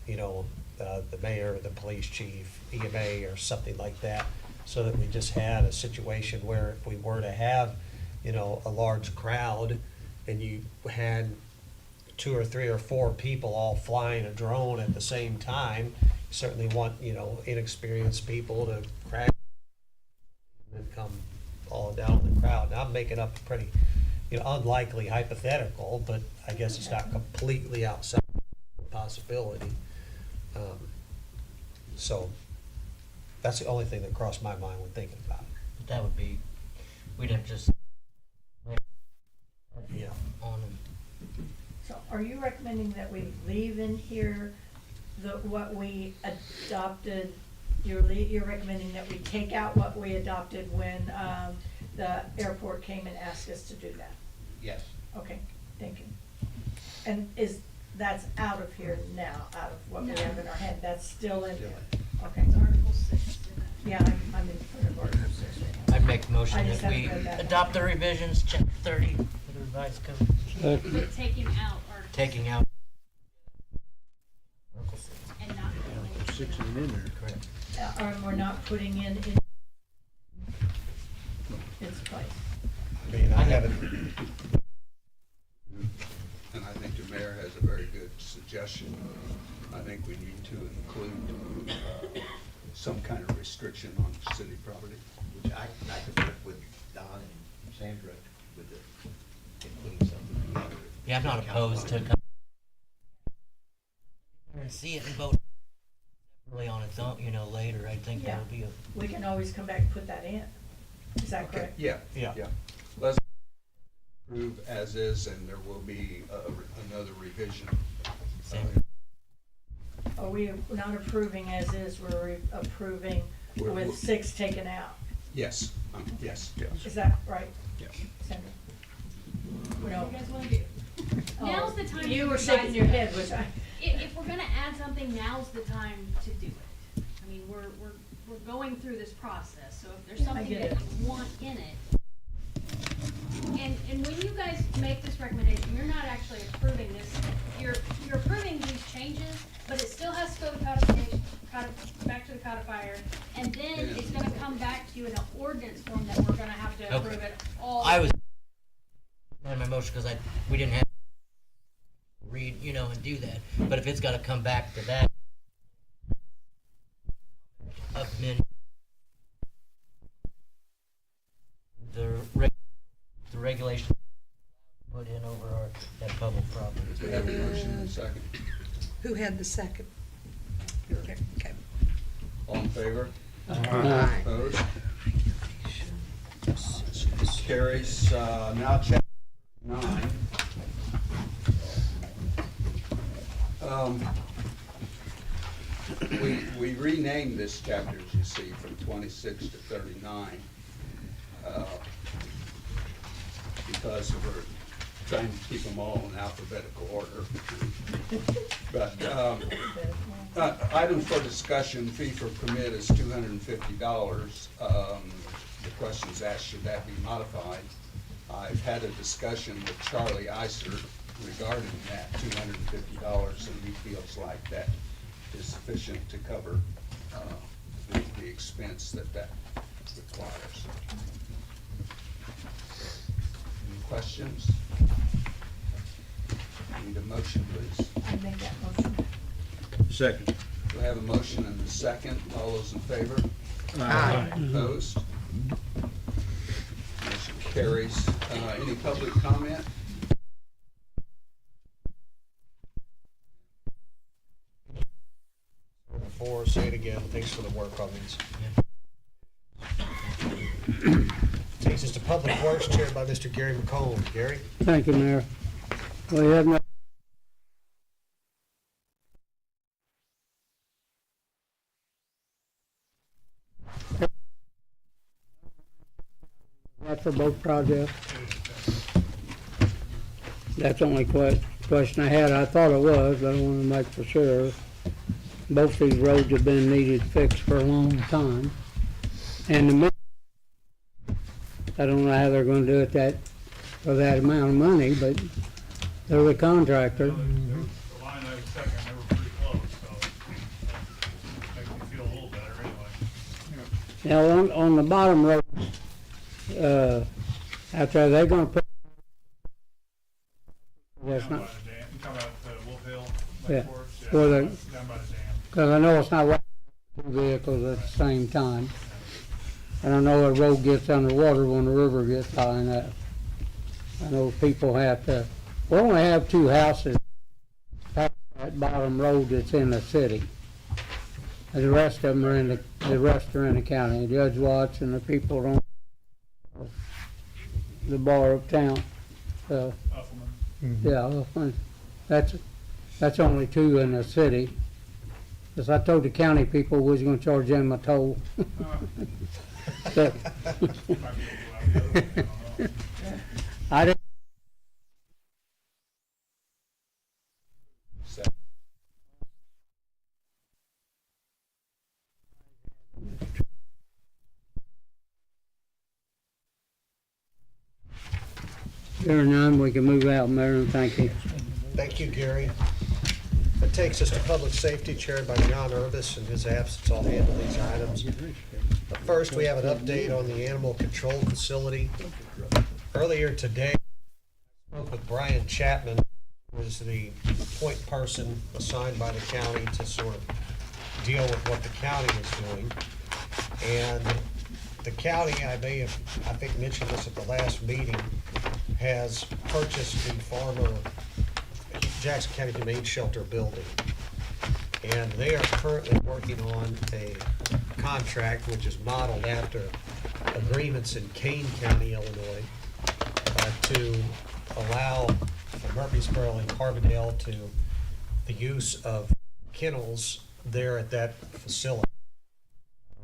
the mayor, the police chief, EMA, or something like that, so that we just had a situation where if we were to have, a large crowd and you had 2 or 3 or 4 people all flying a drone at the same time, you certainly want, inexperienced people to crash and then come all down the crowd. Now, I'm making up a pretty, unlikely hypothetical, but I guess it's not completely outside the possibility. So that's the only thing that crossed my mind when thinking about it. That would be, we'd have to just, on them. So are you recommending that we leave in here what we adopted? You're recommending that we take out what we adopted when the airport came and asked us to do that? Yes. Okay, thank you. And that's out of here now, out of what we have in our hand, that's still in there? Okay. Article 6. Yeah, I'm in front of Article 6 right now. I'd make a motion I just that we haven't read that. adopt the revisions, chapter 30 for the revised code. But taking out Article Taking out. and not putting 6 ain't in there. Correct. We're not putting in its place. I mean, I haven't, and I think the mayor has a very good suggestion. I think we need to include some kind of restriction on city property. Which I could work with Don and Sandra with including something together. Yeah, I'm not opposed to come and see it and vote really on its own, later. I think that would be We can always come back and put that in. Is that correct? Yeah. Yeah. Let's approve as is, and there will be another revision. Are we not approving as is, we're approving with 6 taken out? Yes, yes. Is that right? Yes. Sandra? What do you guys want to do? Now's the time. You to were revise shaking your it. head, which I. If we're gonna add something, now's the time to do it. I mean, we're going through this process, so if there's something get that it. you want in it. And when you guys make this recommendation, you're not actually approving this, you're approving these changes, but it still has to go to codification, back to the codifier, and then it's gonna come back to you in an ordinance form that we're gonna have to approve it all. I was in my motion because we didn't have to read, and do that. But if it's got to come back to that, amend the regulation put in over that public property. We have a motion and a second. Who had the second? Okay. All in favor? Aye. Opposed? Carries. Now chapter 9. We renamed this chapter, as you see, from 26 to 39, because we're trying to keep them all in alphabetical order. But item for discussion, fee for permit is $250. The question is asked, should that be modified? I've had a discussion with Charlie Iser regarding that $250, and he feels like that is sufficient to cover the expense that requires. Any questions? Need a motion, please. I make that motion. Second. We have a motion and a second. All those in favor? Aye. Opposed? Motion carries. Any public comment? Before, say it again, thanks for the work on these. Takes us to Public Works, chaired by Mr. Gary McComb. Gary? Thank you, Mayor. We have no that for both projects? That's the only question I had. I thought it was, but I want to make for sure. Both these roads have been needed fixed for a long time. And I don't know how they're gonna do it for that amount of money, but they're the contractor. The line I was checking, they were pretty close, so makes me feel a little better anyway. Now, on the bottom road, after they're gonna put. That's Down by not, the dam, you talking about Wolf Hill, yeah, Lake Forest? Yeah, where down they, by the dam. cause I know it's not right, two vehicles at the same time. And I know the road gets underwater when the river gets high enough. I know people have to, we only have two houses past that bottom road that's in the city. And the rest of them are in the county. Judge Watts and the people on the bar uptown. So, yeah, that's only two in the city. Cause I told the county people we was gonna charge them a toll. So, I didn't. Hearing none, we can move out, Mayor, and thank you. Thank you, Gary. That takes us to Public Safety, chaired by John Irvis. In his absence, I'll handle these items. But first, we have an update on the animal control facility. Earlier today, I spoke with Brian Chapman, who was the point person assigned by the county to sort of deal with what the county is doing. And the county, I think mentioned this at the last meeting, has purchased the former Jackson County Humane Shelter building. And they are currently working on a contract which is modeled after agreements in Kane County, Illinois, to allow Murphysboro and Carbondale to the use of kennels there at that facility.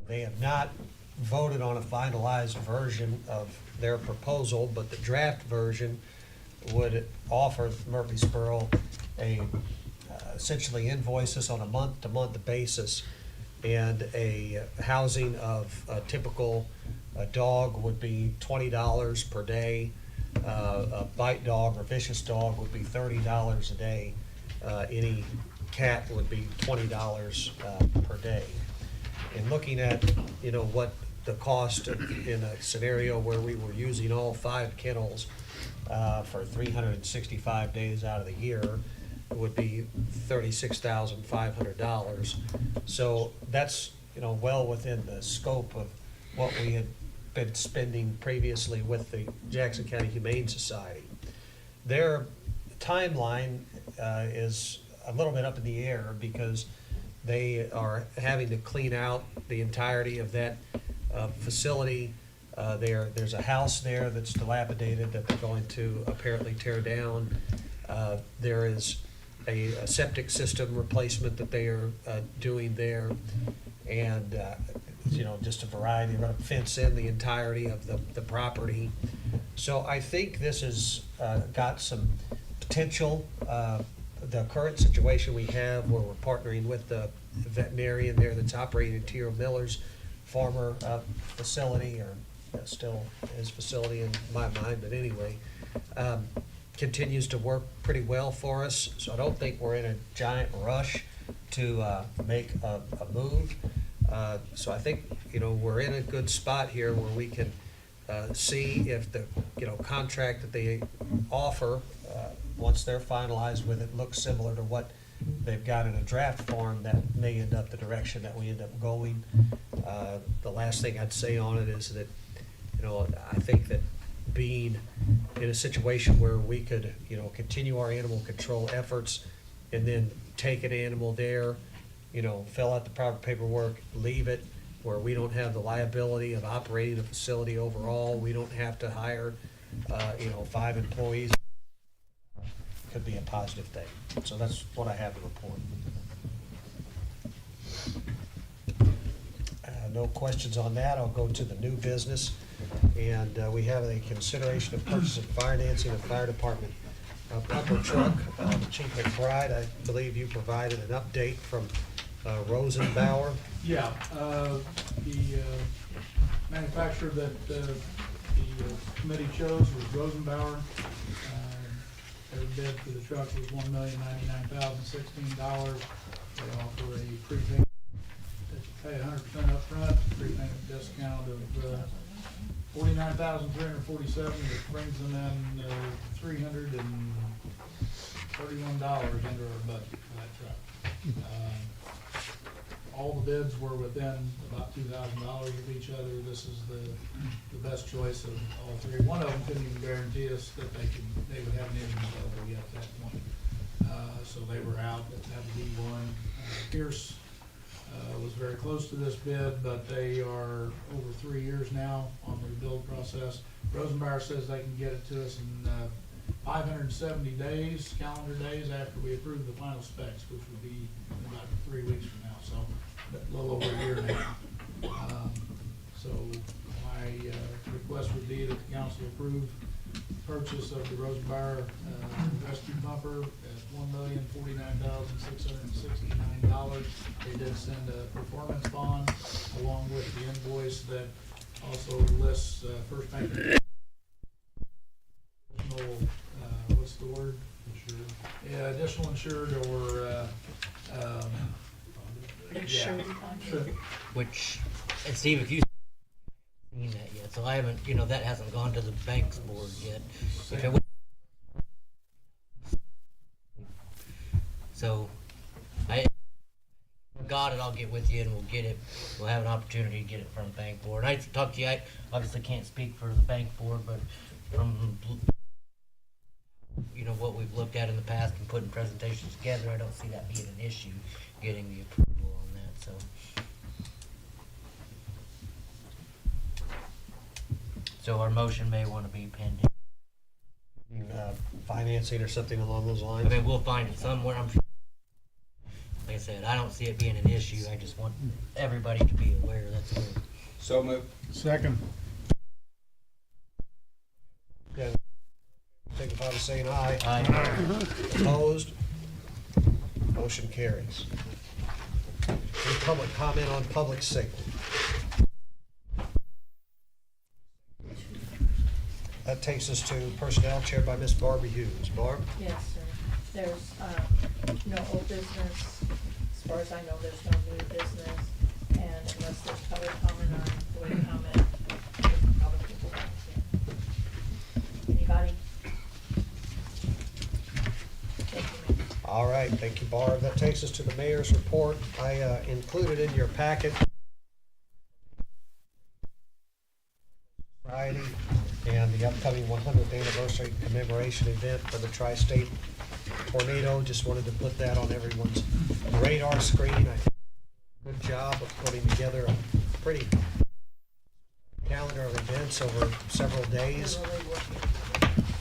They have not voted on a finalized version of their proposal, but the draft version would offer Murphysboro essentially invoices on a month-to-month basis and a housing of a typical dog would be $20 per day. A bite dog or vicious dog would be $30 a day. Any cat would be $20 per day. And looking at, what the cost in a scenario where we were using all 5 kennels for 365 days out of the year, it would be $36,500. So that's, well within the scope of what we had been spending previously with the Jackson County Humane Society. Their timeline is a little bit up in the air because they are having to clean out the entirety of that facility. There's a house there that's dilapidated that they're going to apparently tear down. There is a septic system replacement that they are doing there, and just a variety. They're going to fence in the entirety of the property. So I think this has got some potential. The current situation we have, where we're partnering with the veterinarian there that's operating T.R. Miller's former facility, or still his facility in my mind, but anyway, continues to work pretty well for us. So I don't think we're in a giant rush to make a move. So I think, we're in a good spot here where we can see if the, contract that they offer, once they're finalized with it, looks similar to what they've got in a draft form, that may end up the direction that we end up going. The last thing I'd say on it is that, I think that being in a situation where we could, continue our animal control efforts and then take an animal there, fill out the proper paperwork, leave it, where we don't have the liability of operating the facility overall. We don't have to hire, 5 employees. Could be a positive thing. So that's what I have to report. No questions on that. I'll go to the new business. And we have a consideration of purchase and financing of fire department pumper truck. Chief McBride, I believe you provided an update from Rosenbauer. Yeah, the manufacturer that the committee chose was Rosenbauer. Their bid for the truck was $1,099,016. They offer a prepayment, pay 100% upfront, prepayment discount of $49,347, which brings them in $331 under our budget for that truck. All the bids were within about $2,000 of each other. This is the best choice of all three. One of them couldn't even guarantee us that they would have an engine available yet at that point. So they were out. That would be one. Pierce was very close to this bid, but they are over 3 years now on their build process. Rosenbauer says they can get it to us in 570 days, calendar days, after we approve the final specs, which would be about 3 weeks from now, so a little over a year now. So my request would be that the council approve purchase of the Rosenbauer rescue pumper at $1,049,669. They did send a performance bond along with the invoice that also lists First Bank additional, what's the word? Insured. Yeah, additional insured or Insured. Yeah. Which, and Steve, if you seen that yet, so I haven't, that hasn't gone to the banks board yet. If it so, I got it, I'll get with you and we'll get it, we'll have an opportunity to get it from the bank board. I talked to you, I obviously can't speak for the bank board, but from, what we've looked at in the past and putting presentations together, I don't see that being an issue, getting the approval on that, so. So our motion may want to be pending. Financing or something along those lines? I mean, we'll find it somewhere, I'm sure. Like I said, I don't see it being an issue, I just want everybody to be aware, that's all. So moved. Second. Yeah. Signify by saying aye. Aye. Opposed? Motion carries. Any public comment on public signal? That takes us to personnel chaired by Ms. Barbara Hughes. Barb? Yes, sir. There's, no old business. As far as I know, there's no new business. And unless there's public comment or employee comment, other people won't get. Anybody? Thank you, ma'am. All right, thank you, Barb. That takes us to the mayor's report. I included in your packet Friday and the upcoming 100th anniversary commemoration event for the tri-state tornado. Just wanted to put that on everyone's radar screen. I think good job of putting together a pretty calendar of events over several days.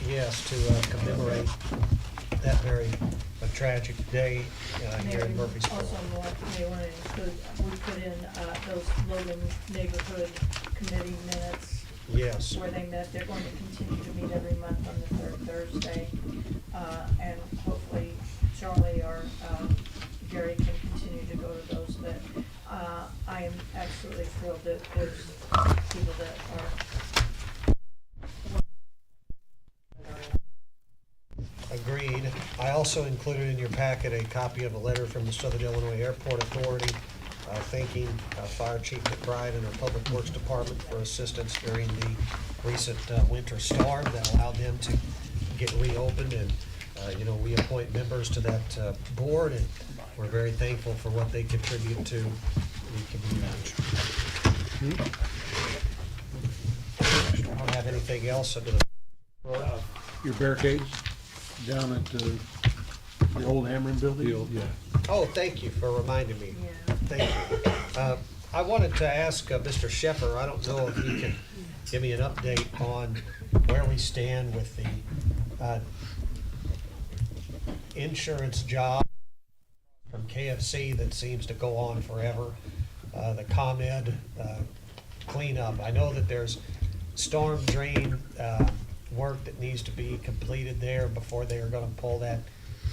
Yes, to commemorate that very tragic day here in Murphysboro. Also, may want to include, we put in those Logan neighborhood committee minutes. Yes. Where they met. They're going to continue to meet every month on the third Thursday. And hopefully Charlie or Gary can continue to go to those. But I am absolutely thrilled that there's people that are. Agreed. I also included in your packet a copy of a letter from the Southern Illinois Airport Authority thanking Fire Chief McBride and our Public Works Department for assistance during the recent winter storm that allowed them to get reopened. And, we appoint members to that board, and we're very thankful for what they contribute to the community. I don't have anything else under the. Your barricades down at the old Hammering building? Yeah. Oh, thank you for reminding me. Yeah. Thank you. I wanted to ask Mr. Sheffer, I don't know if he can give me an update on where we stand with the insurance job from KFC that seems to go on forever, the ComEd cleanup. I know that there's storm drain work that needs to be completed there before they are gonna pull that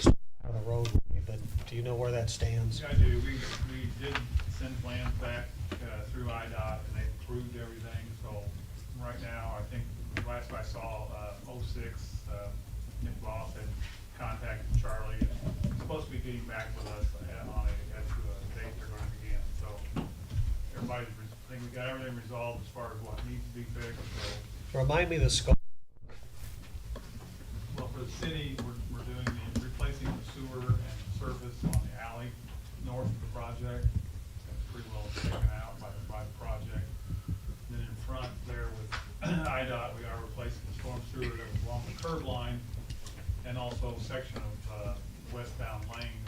out of the roadway, but do you know where that stands? I do. We did send plans back through IDOT, and they approved everything. So right now, I think last I saw, 06, Nick Ross had contacted Charlie, and he's supposed to be getting back with us on as to a date they're going to begin. So everybody's, I think we got everything resolved as far as what needs to be fixed. So Remind me the scope. well, for the city, we're doing replacing the sewer and surface on the alley north of the project. That's pretty well taken out by the project. And then in front there with IDOT, we are replacing the storm sewer that was along the curb line, and also a section of westbound lane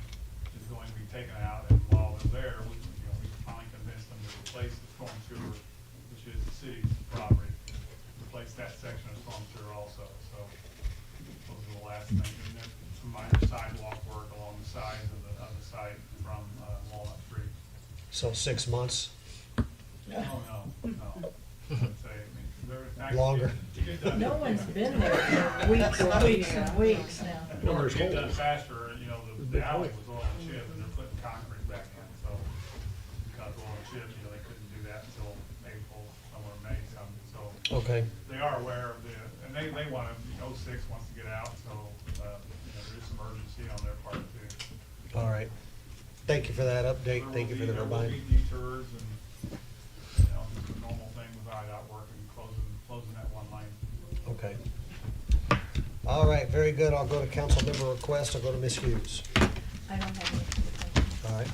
is going to be taken out. And while they're there, we finally convinced them to replace the storm sewer, which is the city's property, replace that section of storm sewer also. So those are the last things. And then some minor sidewalk work along the sides of the site from Walnut Street. So 6 months? Oh, no. I would say, they're actually. Longer. you get done- No one's been there for weeks and weeks and weeks now. In order to get done faster, the alley was oil and chip, and they're putting concrete back in, so because oil and chip, they couldn't do that until April, somewhere May, so. Okay. They are aware of and they want to, 06 wants to get out, so, there is some urgency on their part too. All right. Thank you for that update. There Thank you for the will be reminder. detours and, just a normal thing with IDOT working, closing that one lane. Okay. All right, very good. I'll go to council member request. I'll go to Ms. Hughes. I don't have anything. All right.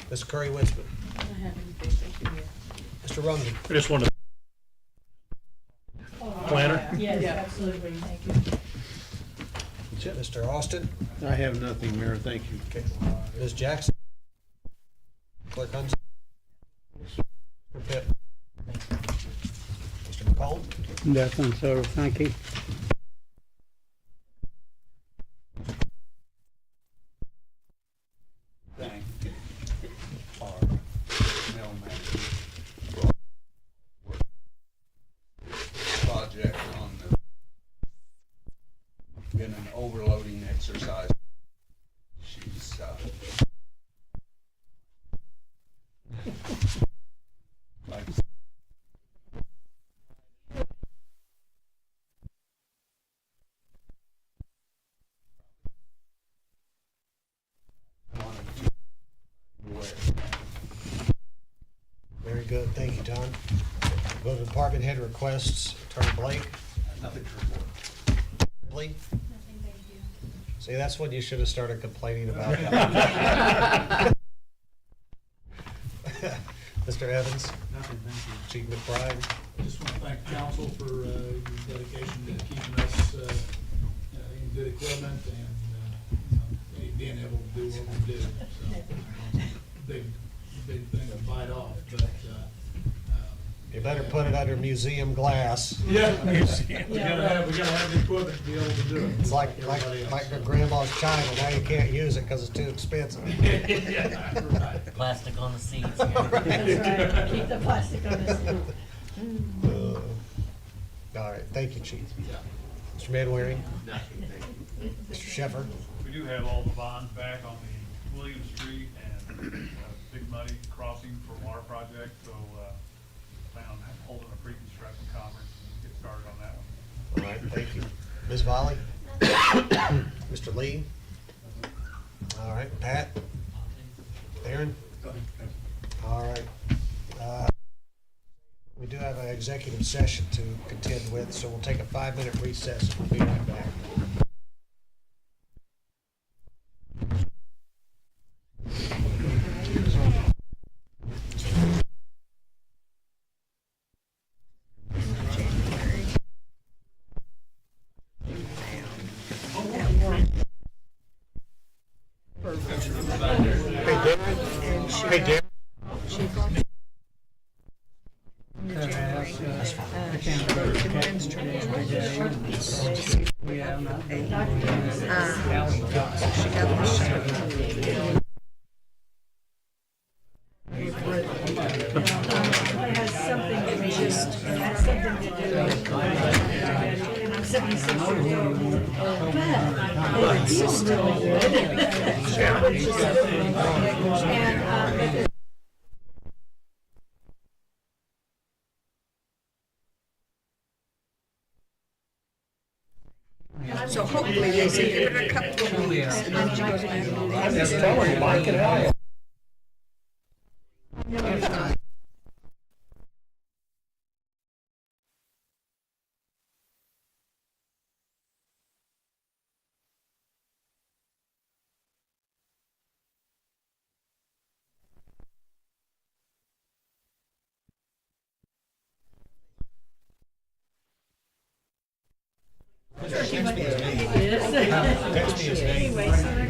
Mr. Curry Winston. I don't have anything. Thank you. Mr. Rumsey. I just wanted Planner? Yes, absolutely. Thank you. Mr. Austin. I have nothing, Mayor, thank you. Okay. Ms. Jackson. Clerk Hunt. Mr. Pitt. Mr. McCall. Nothing, sir, thank you. Thank our mail manager project on been an overloading exercise. She's John. Go to department head requests, Attorney Blake. Nothing to report. Blake? Nothing, thank you. See, that's when you should have started complaining about. Mr. Evans? Nothing, thank you. Chief McBride? I just want to thank council for your dedication to keeping us in good equipment and being able to do what we do. So, big thing to bite off, but You better put it under museum glass. yeah, we gotta have the equipment to be able to do it. It's like Everybody else. your grandma's china, now you can't use it because it's too expensive. Yeah, right. Plastic on the seats. That's right, keep the plastic on the seat. All right, thank you, Chief. Mr. Manwaring? Nothing, thank you. Mr. Sheffer? We do have all the bonds back on the William Street and Big Muddy Crossing for water project, so plan on holding a pre-construction conference and get started on that one. All right, thank you. Ms. Volley? Mr. Lee? All right, Pat? Aaron? All right. We do have an executive session to contend with, so we'll take a 5-minute recess and we'll be right back. Hey, Darren. It has something to just, it has something to do with, and I'm 76 years old, but it feels really good. And, so hopefully they say give it a couple of weeks, and then she goes back. I'm just telling you, Mike and I. It is. Anyway, so